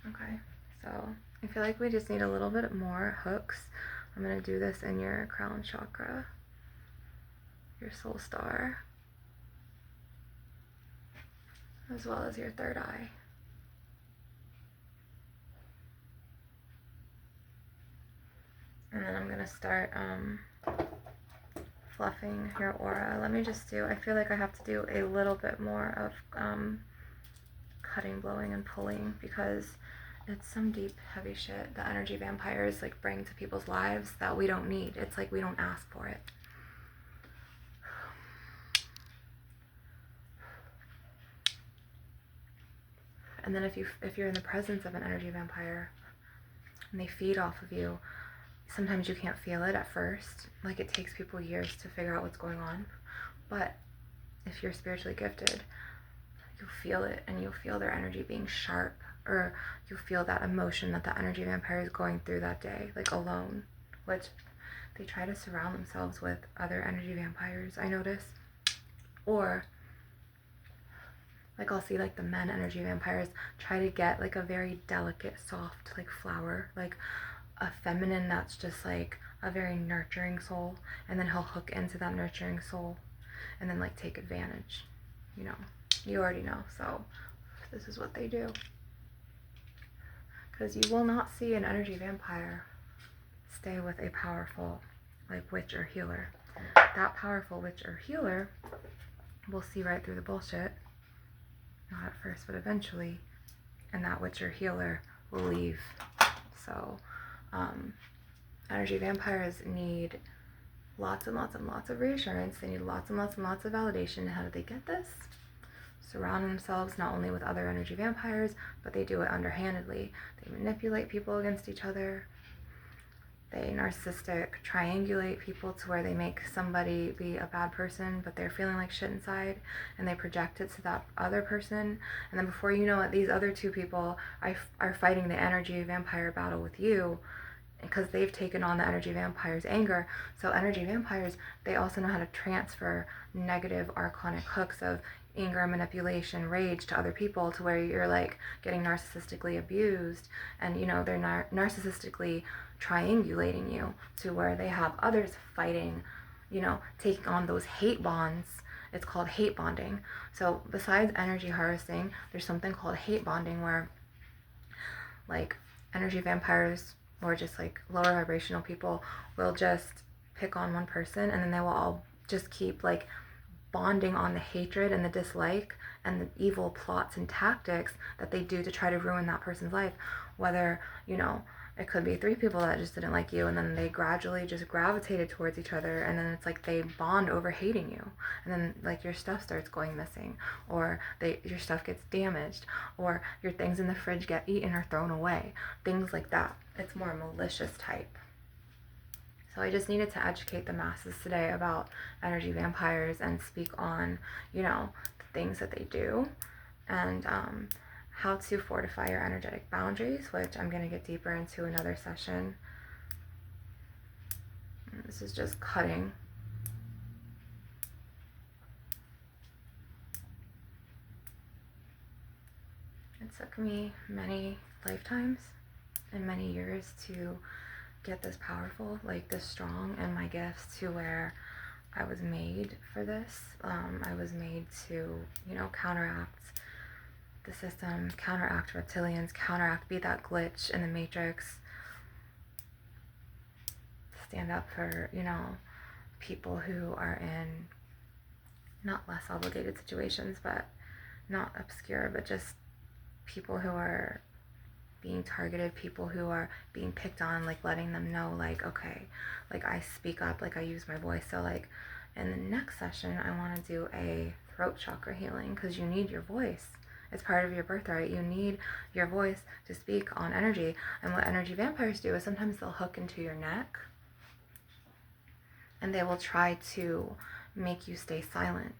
Okay, so I feel like we just need a little bit more hooks. I'm going to do this in your crown chakra, your soul star, as well as your third eye. And then I'm going to start fluffing your aura. Let me just do, I feel like I have to do a little bit more of cutting, blowing, and pulling, because it's some deep, heavy shit that energy vampires like bring to people's lives that we don't need. It's like we don't ask for it. And then if you're in the presence of an energy vampire and they feed off of you, sometimes you can't feel it at first. Like it takes people years to figure out what's going on. But if you're spiritually gifted, you'll feel it, and you'll feel their energy being sharp, or you'll feel that emotion that the energy vampire is going through that day, like alone, which they try to surround themselves with other energy vampires, I notice. Or like I'll see like the men energy vampires try to get like a very delicate, soft like flower, like a feminine that's just like a very nurturing soul, and then he'll hook into that nurturing soul and then like take advantage, you know. You already know. So this is what they do, because you will not see an energy vampire stay with a powerful like witch or healer. That powerful witch or healer will see right through the bullshit, not at first but eventually, and that witch or healer will leave. So energy vampires need lots and lots and lots of reassurance. They need lots and lots and lots of validation. How do they get this? Surround themselves not only with other energy vampires, but they do it underhandedly. They manipulate people against each other. They narcissistic triangulate people to where they make somebody be a bad person, but they're feeling like shit inside, and they project it to that other person. And then before you know it, these other two people are fighting the energy vampire battle with you, because they've taken on the energy vampire's anger. So energy vampires, they also know how to transfer negative archonic hooks of anger, manipulation, rage to other people, to where you're like getting narcissistically abused, and you know they're narcissistically triangulating you to where they have others fighting, you know, taking on those hate bonds It's called hate bonding. So besides energy harvesting, there's something called hate bonding, where like energy vampires or just like lower vibrational people will just pick on one person, and then they will all just keep like bonding on the hatred and the dislike and the evil plots and tactics that they do to try to ruin that person's life. Whether, you know, it could be 3 people that just didn't like you, and then they gradually just gravitated towards each other, and then it's like they bond over hating you, and then like your stuff starts going missing, or your stuff gets damaged, or your things in the fridge get eaten or thrown away, things like that. It's more malicious type. So I just needed to educate the masses today about energy vampires and speak on, you know, the things that they do, and how to fortify your energetic boundaries, which I'm going to get deeper into another session. This is just cutting. It took me many lifetimes and many years to get this powerful, like this strong in my gifts, to where I was made for this. I was made to, you know, counteract the system, counteract reptilians, counteract, be that glitch in the matrix, stand up for, you know, people who are in not less obligated situations, but not obscure, but just people who are being targeted, people who are being picked on, like letting them know, like, okay, like I speak up, like I use my voice. So like in the next session, I want to do a throat chakra healing, because you need your voice. It's part of your birthright. You need your voice to speak on energy. And what energy vampires do is sometimes they'll hook into your neck, and they will try to make you stay silent.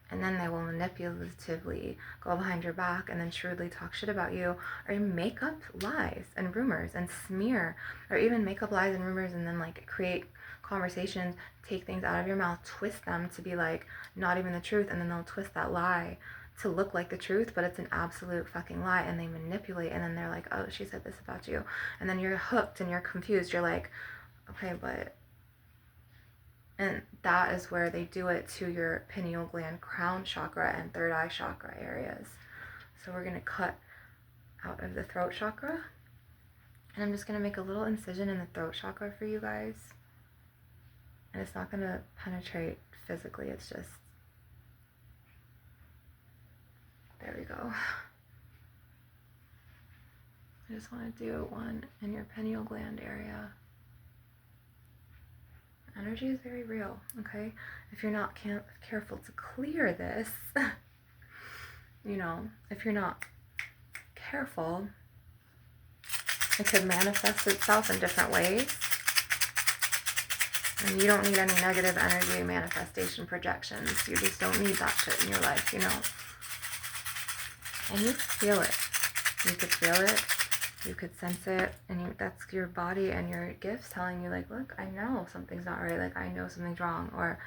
And then they will manipulatively go behind your back and then shrewdly talk shit about you, or make up lies and rumors and smear, or even make up lies and rumors and then like create conversations, take things out of your mouth, twist them to be like not even the truth, and then they'll twist that lie to look like the truth, but it's an absolute fucking lie, and they manipulate, and then they're like, oh, she said this about you, and then you're hooked and you're confused. You're like, okay, but... And that is where they do it to your pineal gland, crown chakra, and third eye chakra areas. So we're going to cut out of the throat chakra. And I'm just going to make a little incision in the throat chakra for you guys. And it's not going to penetrate physically. It's just... There we go. I just want to do one in your pineal gland area. Energy is very real, okay? If you're not careful to clear this, you know, if you're not careful, it could manifest itself in different ways. And you don't need any negative energy manifestation projections. You just don't need that shit in your life, you know? And you could feel it. You could feel it. You could sense it, and that's your body and your gifts telling you, like, look, I know something's not right, like, I know something's wrong, or,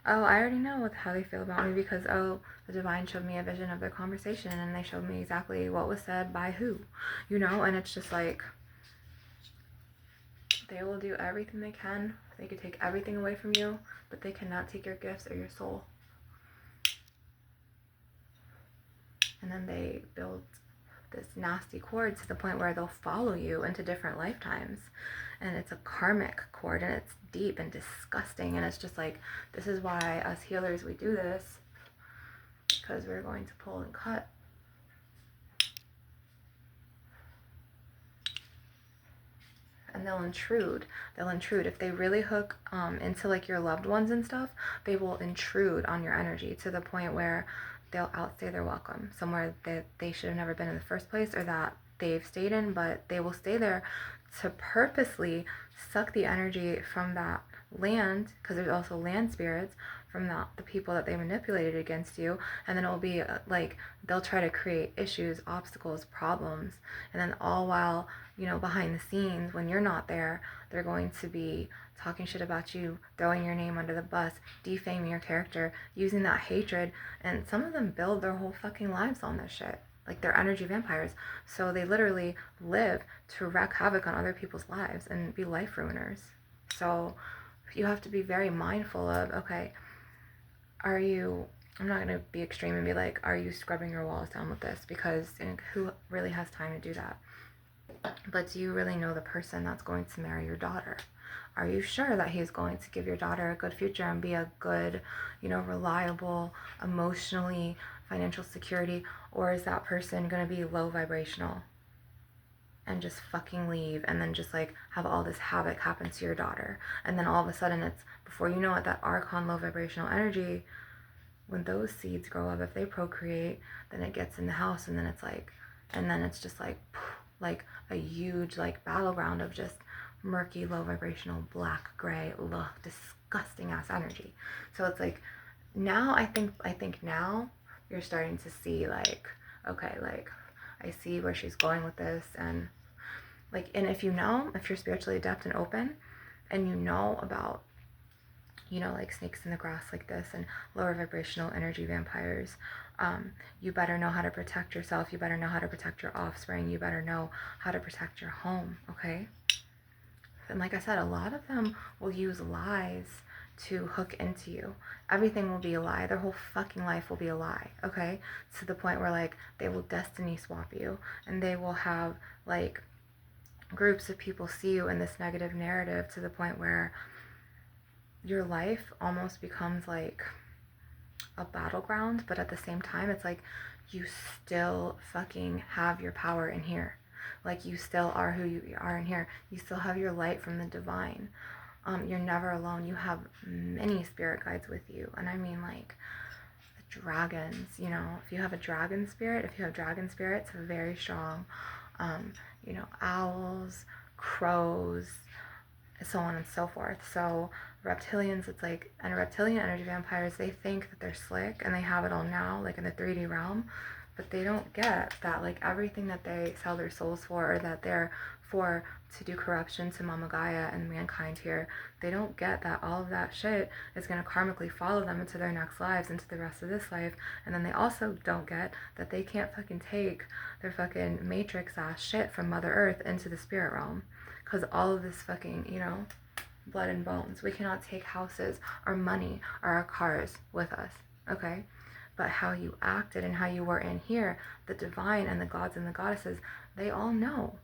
oh, I already know how they feel about me, because, oh, the divine showed me a vision of their conversation, and they showed me exactly what was said by who, you know, and it's just like, they will do everything they can. They could take everything away from you, but they cannot take your gifts or your soul. And then they build this nasty cord to the point where they'll follow you into different lifetimes, and it's a karmic cord, and it's deep and disgusting, and it's just like, this is why us healers, we do this, because we're going to pull and cut. And they'll intrude. If they really hook into like your loved ones and stuff, they will intrude on your energy to the point where they'll outstay their welcome somewhere that they should have never been in the first place, or that they've stayed in, but they will stay there to purposely suck the energy from that land, because there's also land spirits, from the people that they manipulated against you. And then it'll be like, they'll try to create issues, obstacles, problems, and then all while, you know, behind the scenes, when you're not there, they're going to be talking shit about you, throwing your name under the bus, defaming your character, using that hatred. And some of them build their whole fucking lives on this shit. Like, they're energy vampires. So they literally live to wreak havoc on other people's lives and be life ruiners. So you have to be very mindful of, okay, are you, I'm not going to be extreme and be like, are you scrubbing your walls down with this? Because who really has time to do that? But do you really know the person that's going to marry your daughter? Are you sure that he's going to give your daughter a good future and be a good, reliable, emotionally, financial security? Or is that person going to be low vibrational and just fucking leave and then just like have all this havoc happen to your daughter? And then all of a sudden it's, before you know it, that archon low vibrational energy, when those seeds grow up, if they procreate, then it gets in the house, and then it's like, and then it's just like a huge like battleground of just murky, low vibrational, black, gray, ugh, disgusting ass energy. So it's like, now I think now you're starting to see like, okay, like I see where she's going with this, and like, and if you're spiritually adept and open, and you know about, like snakes in the grass like this and lower vibrational energy vampires, you better know how to protect yourself. You better know how to protect your offspring. You better know how to protect your home, okay? And like I said, a lot of them will use lies to hook into you. Everything will be a lie. Their whole fucking life will be a lie, okay? To the point where like they will destiny swap you, and they will have like groups of people see you in this negative narrative to the point where your life almost becomes like a battleground, but at the same time, it's like you still fucking have your power in here. Like you still are who you are in here. You still have your light from the divine. You're never alone. You have many spirit guides with you. And I mean like the dragons, if you have a dragon spirit, if you have dragon spirits, very strong, owls, crows, so on and so forth. So reptilians, it's like, and reptilian energy vampires, they think that they're slick and they have it all now, like in the 3D realm, but they don't get that like everything that they sell their souls for, or that they're for to do corruption to Mama Gaia and mankind here, they don't get that all of that shit is going to karmically follow them into their next lives, into the rest of this life. And then they also don't get that they can't fucking take their fucking matrix ass shit from Mother Earth into the spirit realm. Because all of this fucking, blood and bones. We cannot take houses or money or our cars with us, okay? But how you acted and how you were in here, the divine and the gods and the goddesses, they all know.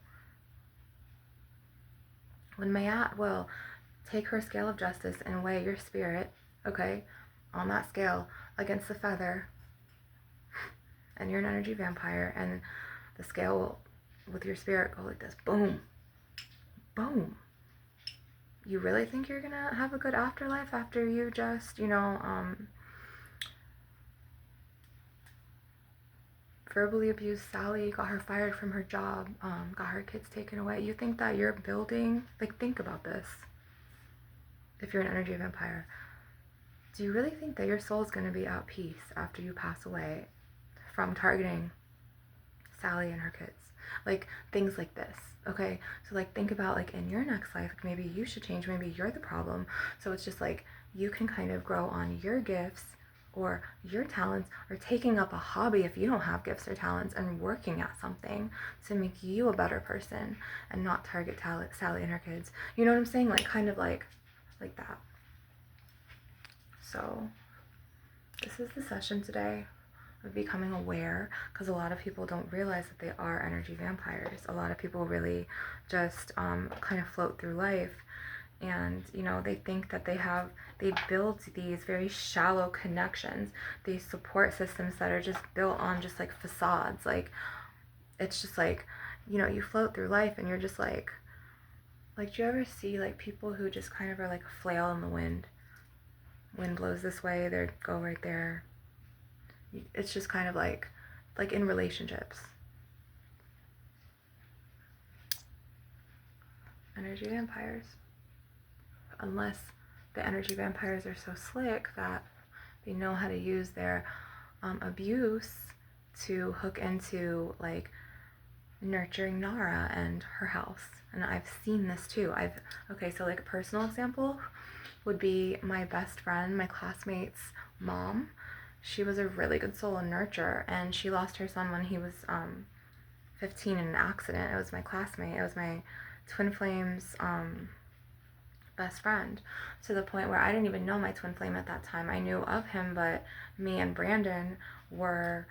When Mayat will take her scale of justice and weigh your spirit, okay, on that scale against the feather, and you're an energy vampire, and the scale will, with your spirit, go like this, boom, boom. You really think you're gonna have a good afterlife after you just, verbally abused Sally, got her fired from her job, got her kids taken away? You think that you're building, like, think about this. If you're an energy vampire, do you really think that your soul is gonna be at peace after you pass away from targeting Sally and her kids? Like, things like this, okay? So like, think about like in your next life, like maybe you should change, maybe you're the problem. So it's just like you can kind of grow on your gifts or your talents, or taking up a hobby if you don't have gifts or talents, and working at something to make you a better person and not target Sally and her kids. You know what I'm saying? Like kind of like that. So this is the session today of becoming aware, because a lot of people don't realize that they are energy vampires. A lot of people really just kind of float through life, and they think that they build these very shallow connections, these support systems that are just built on just like facades. Like it's just like, you float through life and you're just like do you ever see like people who just kind of are like a flail in the wind blows this way, they go right there. It's just kind of like in relationships. Energy vampires. Unless the energy vampires are so slick that they know how to use their abuse to hook into like nurturing Nara and her house. And I've seen this too. Okay, so like a personal example would be my best friend, my classmate's mom. She was a really good soul and nurture, and she lost her son when he was 15 in an accident. It was my classmate. It was my twin flames best friend, to the point where I didn't even know my twin flame at that time. I knew of him, but me and Brandon were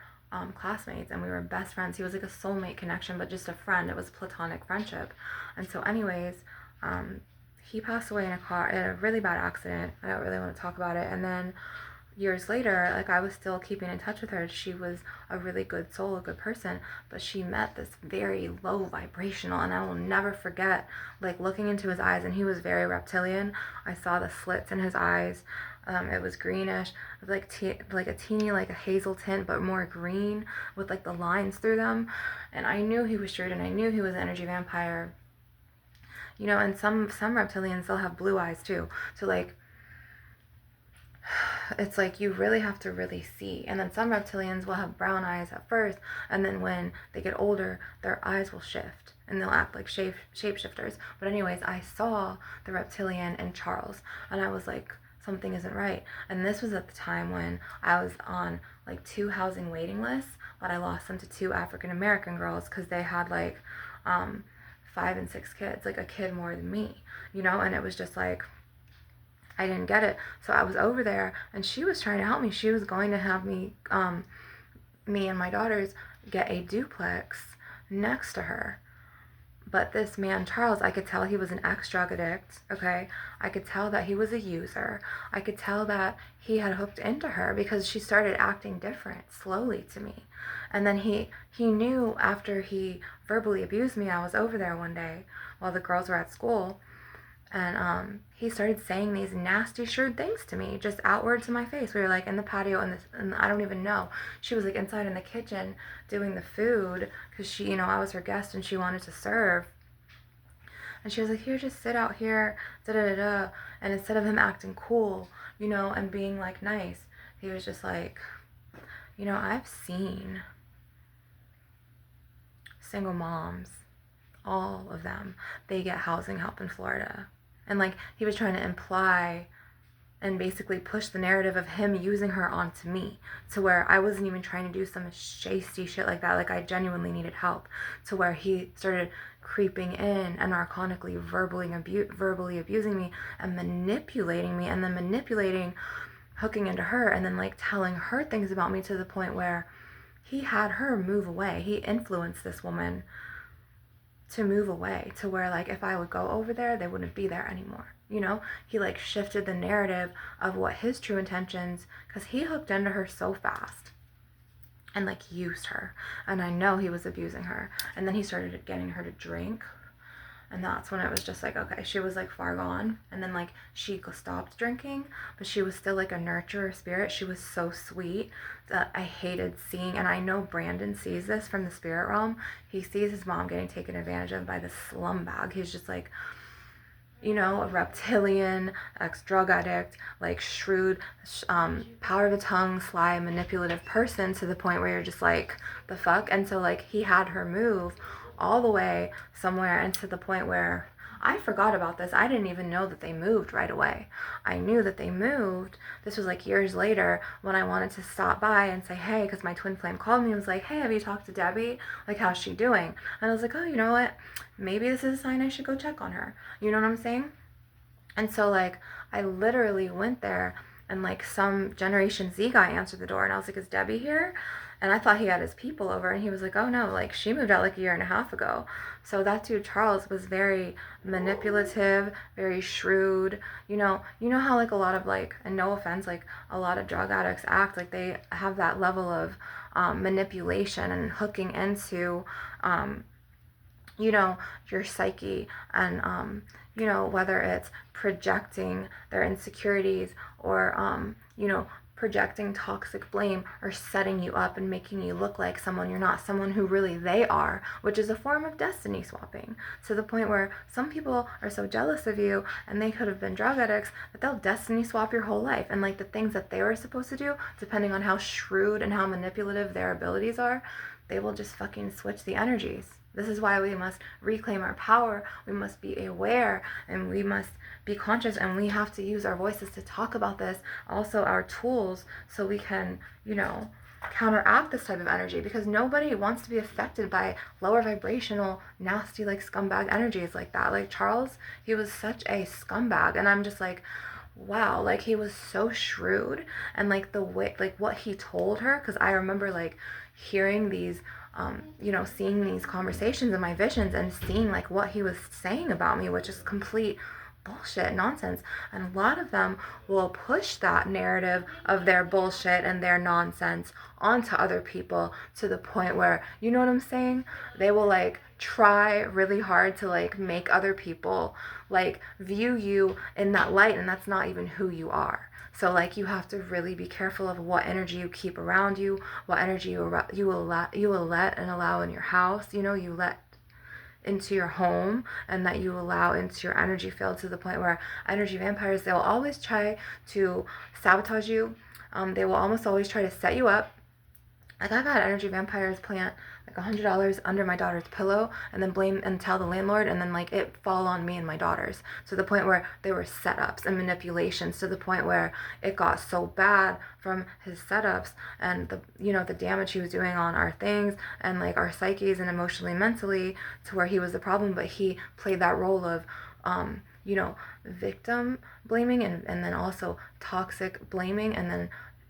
classmates, and we were best friends. He was like a soulmate connection, but just a friend. It was platonic friendship. And so anyways, he passed away in a really bad accident. I don't really want to talk about it. And then years later, like, I was still keeping in touch with her. She was a really good soul, a good person, but she met this very low vibrational, and I will never forget, like, looking into his eyes, and he was very reptilian. I saw the slits in his eyes. It was greenish, like a teeny, like a hazel tint, but more green with like the lines through them. And I knew he was shrewd, and I knew he was an energy vampire. And some reptilians, they'll have blue eyes too. So like, it's like you really have to really see. And then some reptilians will have brown eyes at first, and then when they get older, their eyes will shift and they'll act like shapeshifters. But anyways, I saw the reptilian in Charles, and I was like, something isn't right. And this was at the time when I was on like 2 housing waiting lists, but I lost them to 2 African American girls because they had like 5 and 6 kids, like a kid more than me, and it was just like, I didn't get it. So I was over there, and she was trying to help me. She was going to have me, me and my daughters get a duplex next to her. But this man, Charles, I could tell he was an ex-drug addict, okay? I could tell that he was a user. I could tell that he had hooked into her because she started acting different slowly to me. And then he knew after he verbally abused me. I was over there one day while the girls were at school, and he started saying these nasty, shrewd things to me, just outward to my face. We were like in the patio, and I don't even know. She was like inside in the kitchen doing the food because she, I was her guest and she wanted to serve. And she was like, here, just sit out here, da da da da. And instead of him acting cool, and being like nice, he was just like, I've seen single moms, all of them, they get housing help in Florida. And like, he was trying to imply and basically push the narrative of him using her onto me, to where I wasn't even trying to do some shasty shit like that. Like, I genuinely needed help, to where he started creeping in and narcotically verbally abusing me and manipulating me, and then hooking into her, and then like telling her things about me, to the point where he had her move away. He influenced this woman to move away, to where like if I would go over there, they wouldn't be there anymore. He like shifted the narrative of what his true intentions, because he hooked into her so fast and like used her, and I know he was abusing her. And then he started getting her to drink, and that's when it was just like, okay, she was like far gone. And then like she stopped drinking, but she was still like a nurturer spirit. She was so sweet that I hated seeing. And I know Brandon sees this from the spirit realm. He sees his mom getting taken advantage of by this slum bag. He's just like, a reptilian, ex-drug addict, like shrewd, power of the tongue, sly, manipulative person, to the point where you're just like, the fuck? And so like he had her move all the way somewhere, and to the point where I forgot about this. I didn't even know that they moved right away. I knew that they moved. This was like years later, when I wanted to stop by and say, hey, because my twin flame called me and was like, hey, have you talked to Debbie? Like, how's she doing? And I was like, oh, you know what? Maybe this is a sign I should go check on her. You know what I'm saying? And so like I literally went there, and like some Generation Z guy answered the door, and I was like, is Debbie here? And I thought he had his people over, and he was like, oh no, like she moved out like a year and a half ago. So that dude Charles was very manipulative, very shrewd. You know how like a lot of like, and no offense, like a lot of drug addicts act like they have that level of manipulation and hooking into your psyche, and whether it's projecting their insecurities, or projecting toxic blame, or setting you up and making you look like someone you're not, someone who really they are, which is a form of destiny swapping, to the point where some people are so jealous of you, and they could have been drug addicts, that they'll destiny swap your whole life, and like the things that they were supposed to do, depending on how shrewd and how manipulative their abilities are, they will just fucking switch the energies. This is why we must reclaim our power. We must be aware, and we must be conscious, and we have to use our voices to talk about this. Also our tools, so we can, counteract this type of energy, because nobody wants to be affected by lower vibrational, nasty, like scumbag energies like that. Like Charles, he was such a scumbag, and I'm just like, wow, like he was so shrewd, and like the way, like what he told her, because I remember like hearing these seeing these conversations in my visions and seeing like what he was saying about me, which is complete bullshit nonsense. And a lot of them will push that narrative of their bullshit and their nonsense onto other people, to the point where, you know what I'm saying, they will like try really hard to like make other people like view you in that light, and that's not even who you are. So like you have to really be careful of what energy you keep around you, what energy you will let and allow in your house. You let into your home, and that you allow into your energy field, to the point where energy vampires, they will always try to sabotage you. They will almost always try to set you up. Like I've had energy vampires plant like $100 under my daughter's pillow, and then blame and tell the landlord, and then like it fall on me and my daughters, to the point where they were setups and manipulations, to the point where it got so bad from his setups and the damage he was doing on our things and like our psyches and emotionally, mentally, to where he was the problem. But he played that role of victim blaming, and then also toxic blaming, and then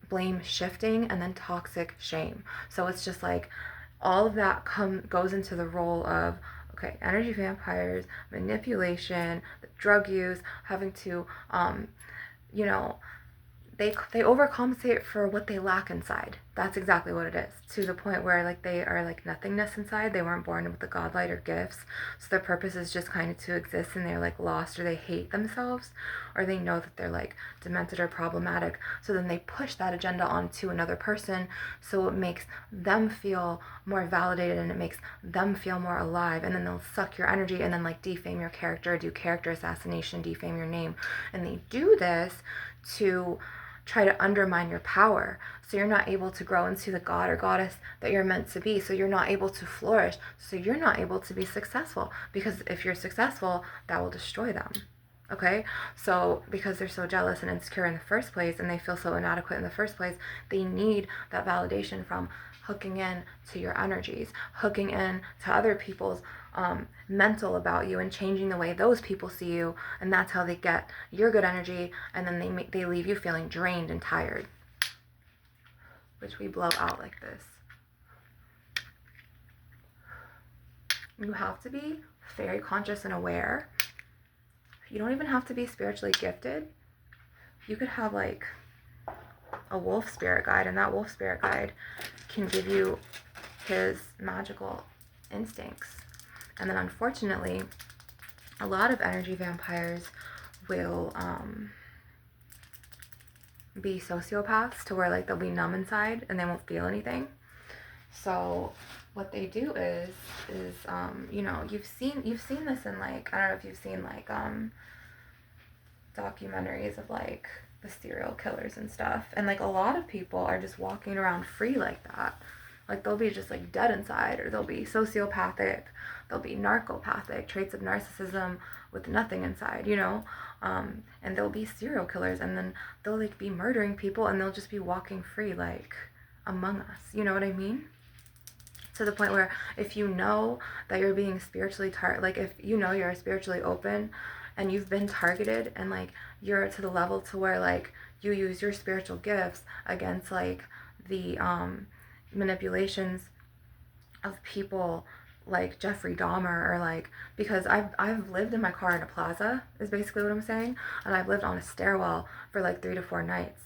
blame shifting, and then toxic shame. So it's just like all of that goes into the role of, okay, energy vampires, manipulation, drug use, having to they overcompensate for what they lack inside. That's exactly what it is, to the point where like they are like nothingness inside. They weren't born with the godlight or gifts, so their purpose is just kind of to exist, and they're like lost, or they hate themselves, or they know that they're like demented or problematic. So then they push that agenda onto another person, so it makes them feel more validated, and it makes them feel more alive, and then they'll suck your energy, and then like defame your character, do character assassination, defame your name. And they do this to try to undermine your power, so you're not able to grow into the god or goddess that you're meant to be, so you're not able to flourish, so you're not able to be successful, because if you're successful, that will destroy them. Okay, so because they're so jealous and insecure in the first place, and they feel so inadequate in the first place, they need that validation from hooking in to your energies, hooking in to other people's mental about you, and changing the way those people see you, and that's how they get your good energy, and then they leave you feeling drained and tired, which we blow out like this. You have to be very conscious and aware. You don't even have to be spiritually gifted. You could have like a wolf spirit guide, and that wolf spirit guide can give you his magical instincts. And then unfortunately, a lot of energy vampires will be sociopaths, to where like they'll be numb inside and they won't feel anything. So what they do is you've seen this in like, I don't know if you've seen like documentaries of like the serial killers and stuff, and like a lot of people are just walking around free like that. Like they'll be just like dead inside, or they'll be sociopathic, they'll be narcopathic, traits of narcissism with nothing inside, and they'll be serial killers, and then they'll like be murdering people, and they'll just be walking free like among us, you know what I mean? To the point where if you know that you're being spiritually like if you know you're spiritually open and you've been targeted, and like you're to the level to where like you use your spiritual gifts against like the manipulations of people like Jeffrey Dahmer, or like, because I've lived in my car in a plaza, is basically what I'm saying, and I've lived on a stairwell for like 3 to 4 nights,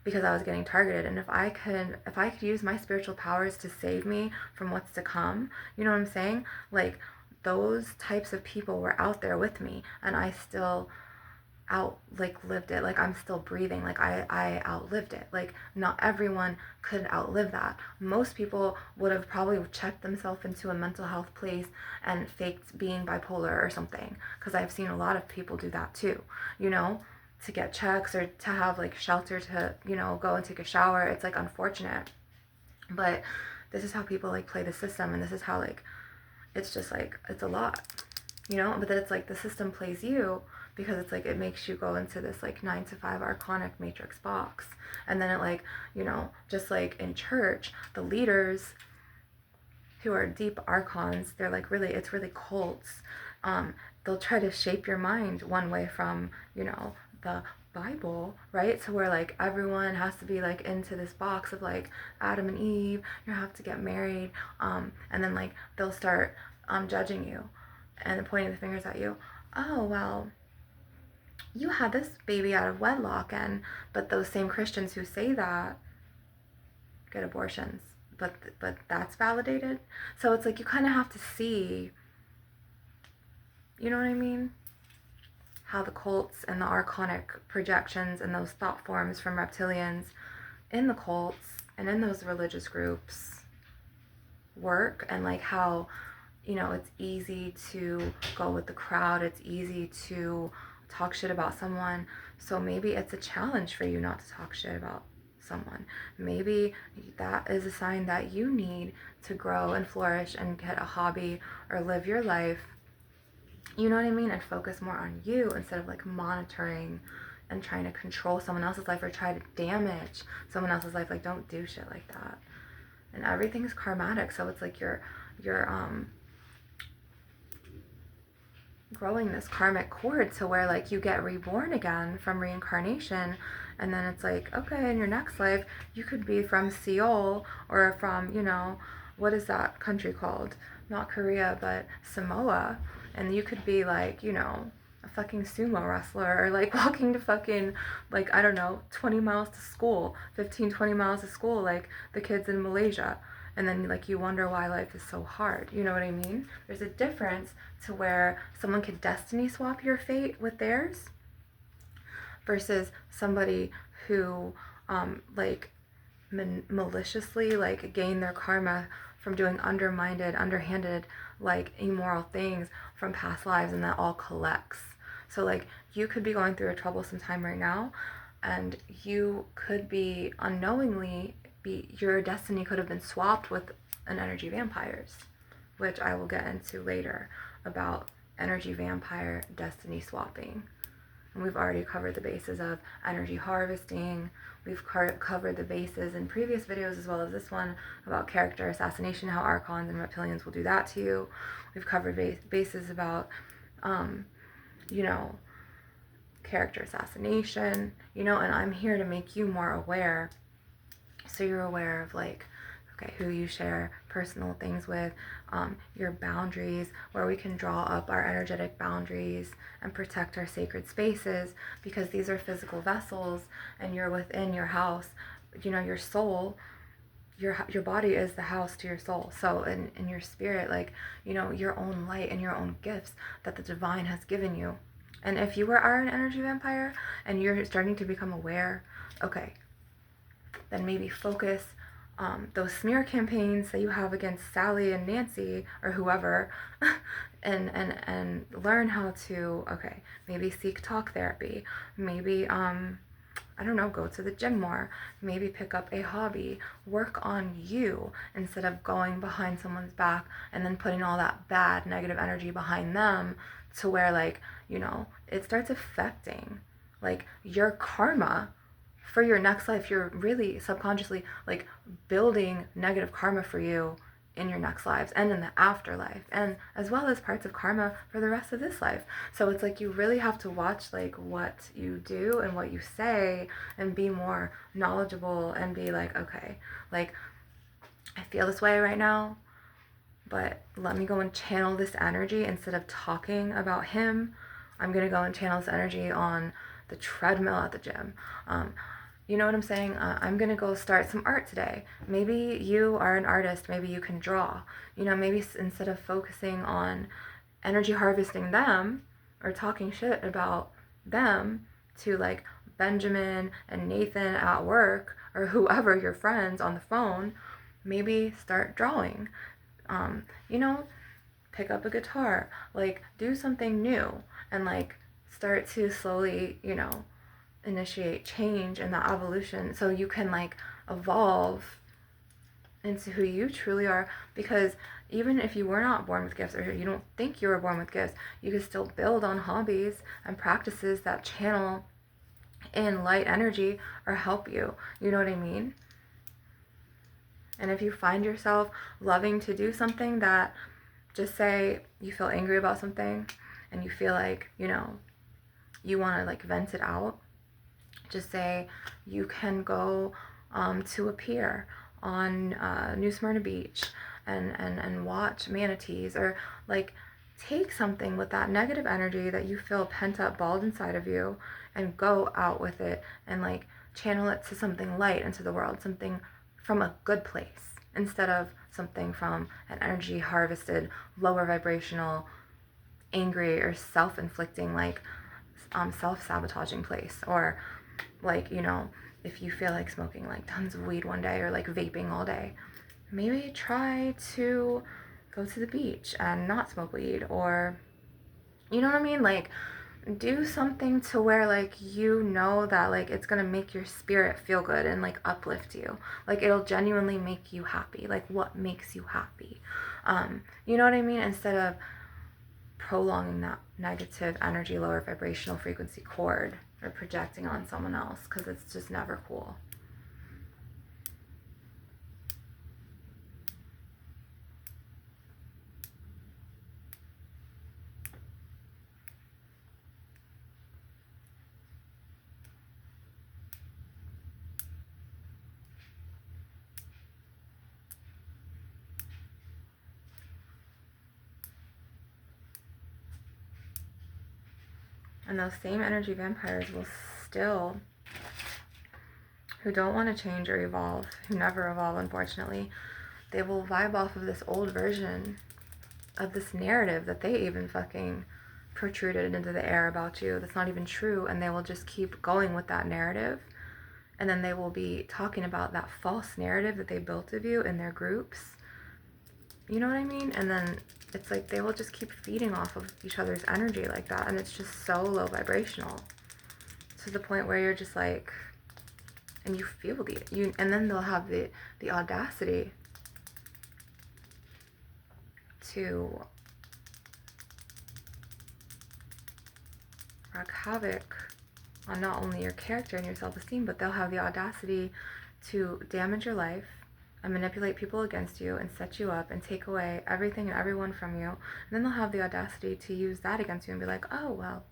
because I was getting targeted. And if I could use my spiritual powers to save me from what's to come, you know what I'm saying? Like those types of people were out there with me, and I still lived it. Like I'm still breathing. Like I outlived it. Like not everyone could outlive that. Most people would have probably checked themselves into a mental health place and faked being bipolar or something, because I've seen a lot of people do that too, to get checks, or to have like shelter to go and take a shower. It's like unfortunate, but this is how people like play the system, and this is how like it's just like it's a lot, but then it's like the system plays you because it's like it makes you go into this like 9 to 5 archonic matrix box. And then it like, you know, just like in church, the leaders who are deep archons, they're like really, it's really cults. They'll try to shape your mind one way from, you know, the Bible, right? So where like everyone has to be like into this box of like Adam and Eve, you have to get married, and then like they'll start judging you and pointing the fingers at you. Oh well, you had this baby out of wedlock, and but those same Christians who say that get abortions, but that's validated. So it's like you kind of have to see, you know what I mean, how the cults and the archonic projections and those thought forms from reptilians in the cults and in those religious groups work, and like how, you know, it's easy to go with the crowd, it's easy to talk shit about someone. So maybe it's a challenge for you not to talk shit about someone. Maybe that is a sign that you need to grow and flourish and get a hobby or live your life, you know what I mean, and focus more on you instead of like monitoring and trying to control someone else's life or try to damage someone else's life. Like, don't do shit like that. And everything's karmatic, so it's like you're growing this karmic cord to where like you get reborn again from reincarnation, and then it's like, okay, in your next life you could be from Seoul or from, you know, what is that country called, not Korea but Samoa, and you could be like, you know, a fucking sumo wrestler, or like walking to fucking, like, I don't know, 20 miles to school, 15-20 miles to school, like the kids in Malaysia. And then like you wonder why life is so hard, you know what I mean? There's a difference to where someone could destiny swap your fate with theirs versus somebody who like maliciously like gain their karma from doing underhanded, like immoral things from past lives, and that all collects. So like you could be going through a troublesome time right now, and you could be unknowingly your destiny could have been swapped with an energy vampires, which I will get into later about energy vampire destiny swapping. And we've already covered the bases of energy harvesting. We've covered the bases in previous videos as well as this one about character assassination, how archons and reptilians will do that to you. We've covered bases about, you know, character assassination, you know, and I'm here to make you more aware, so you're aware of like, okay, who you share personal things with, your boundaries, where we can draw up our energetic boundaries and protect our sacred spaces, because these are physical vessels and you're within your house, you know, your soul, your body is the house to your soul. So in your spirit, like, you know, your own light and your own gifts that the divine has given you. And if you are an energy vampire and you're starting to become aware, okay, then maybe focus those smear campaigns that you have against Sally and Nancy or whoever, and learn how to, okay, maybe seek talk therapy, maybe I don't know, go to the gym more, maybe pick up a hobby, work on you instead of going behind someone's back and then putting all that bad negative energy behind them, to where like, you know, it starts affecting like your karma for your next life. You're really subconsciously like building negative karma for you in your next lives and in the afterlife, and as well as parts of karma for the rest of this life. So it's like you really have to watch like what you do and what you say and be more knowledgeable and be like, okay, like I feel this way right now, but let me go and channel this energy. Instead of talking about him, I'm gonna go and channel this energy on the treadmill at the gym. You know what I'm saying? I'm gonna go start some art today. Maybe you are an artist, maybe you can draw. You know, maybe instead of focusing on energy harvesting them or talking shit about them to like Benjamin and Nathan at work or whoever, your friends on the phone, maybe start drawing. You know, pick up a guitar, like do something new, and like start to slowly, you know, initiate change and the evolution, so you can like evolve into who you truly are. Because even if you were not born with gifts, or you don't think you were born with gifts, you can still build on hobbies and practices that channel in light energy or help you. You know what I mean? And if you find yourself loving to do something that, just say you feel angry about something and you feel like, you know, you want to like vent it out, just say you can go to a pier on New Smyrna Beach and watch manatees, or like take something with that negative energy that you feel pent up, balled inside of you, and go out with it and like channel it to something light into the world, something from a good place, instead of something from an energy harvested, lower vibrational, angry or self-inflicting, like self-sabotaging place. Or like, you know, if you feel like smoking like tons of weed one day, or like vaping all day, maybe try to go to the beach and not smoke weed. Or, you know what I mean, like do something to where like, you know, that like it's gonna make your spirit feel good and like uplift you, like it'll genuinely make you happy. Like what makes you happy, you know what I mean, instead of prolonging that negative energy, lower vibrational frequency cord, or projecting on someone else, because it's just never cool. And those same energy vampires will still, who don't want to change or evolve, who never evolve unfortunately, they will vibe off of this old version of this narrative that they even fucking protruded into the air about you that's not even true, and they will just keep going with that narrative. And then they will be talking about that false narrative that they built of you in their groups. You know what I mean? And then it's like they will just keep feeding off of each other's energy like that, and it's just so low vibrational, to the point where you're just like, and you feel and then they'll have the audacity to wreak havoc on not only your character and your self-esteem, but they'll have the audacity to damage your life and manipulate people against you and set you up and take away everything and everyone from you. And then they'll have the audacity to use that against you and be like, oh, well,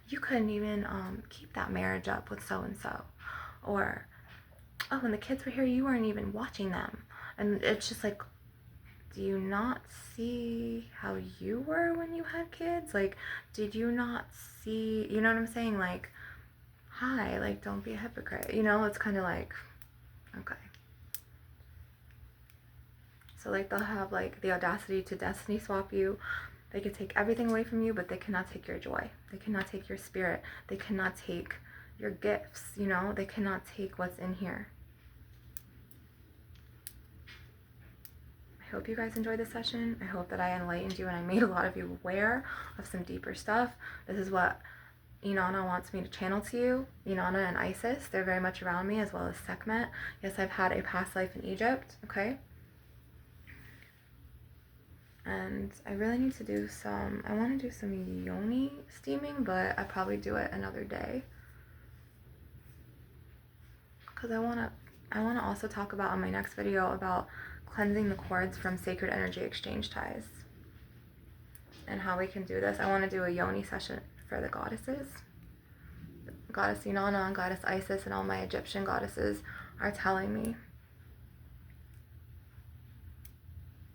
you couldn't even keep that marriage up with so-and-so. Or, oh, when the kids were here, you weren't even watching them. And it's just like, do you not see how you were when you had kids? Like, did you not see, you know what I'm saying? Like, hi, like, don't be a hypocrite. You know, it's kind of like, okay. So, like, they'll have, like, the audacity to destiny swap you. They could take everything away from you, but they cannot take your joy. They cannot take your spirit. They cannot take your gifts, you know? They cannot take what's in here. I hope you guys enjoyed this session. I hope that I enlightened you and I made a lot of you aware of some deeper stuff. This is what Inanna wants me to channel to you. Inanna and Isis, they're very much around me, as well as Sekhmet. Yes, I've had a past life in Egypt, okay? And I really need to do some, I want to do some yoni steaming, but I probably do it another day. Because I want to also talk about on my next video about cleansing the cords from sacred energy exchange ties and how we can do this. I want to do a yoni session for the goddesses. Goddess Inanna and Goddess Isis and all my Egyptian goddesses are telling me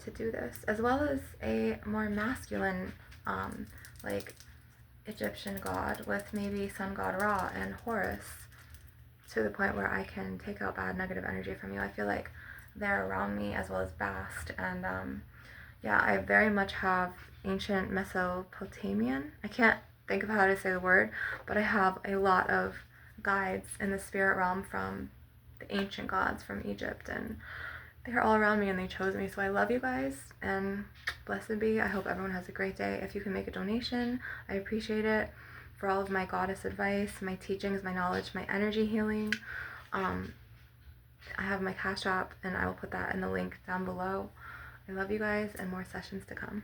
to do this, as well as a more masculine like Egyptian god with maybe sun god Ra and Horus, to the point where I can take out bad negative energy from you. I feel like they're around me, as well as Bast. And yeah, I very much have ancient Mesopotamian, I can't think of how to say the word, but I have a lot of guides in the spirit realm from the ancient gods from Egypt, and they're all around me and they chose me. So I love you guys, and blessed be. I hope everyone has a great day. If you can make a donation, I appreciate it. For all of my goddess advice, my teachings, my knowledge, my energy healing, I have my Cash App, and I will put that in the link down below. I love you guys, and more sessions to come.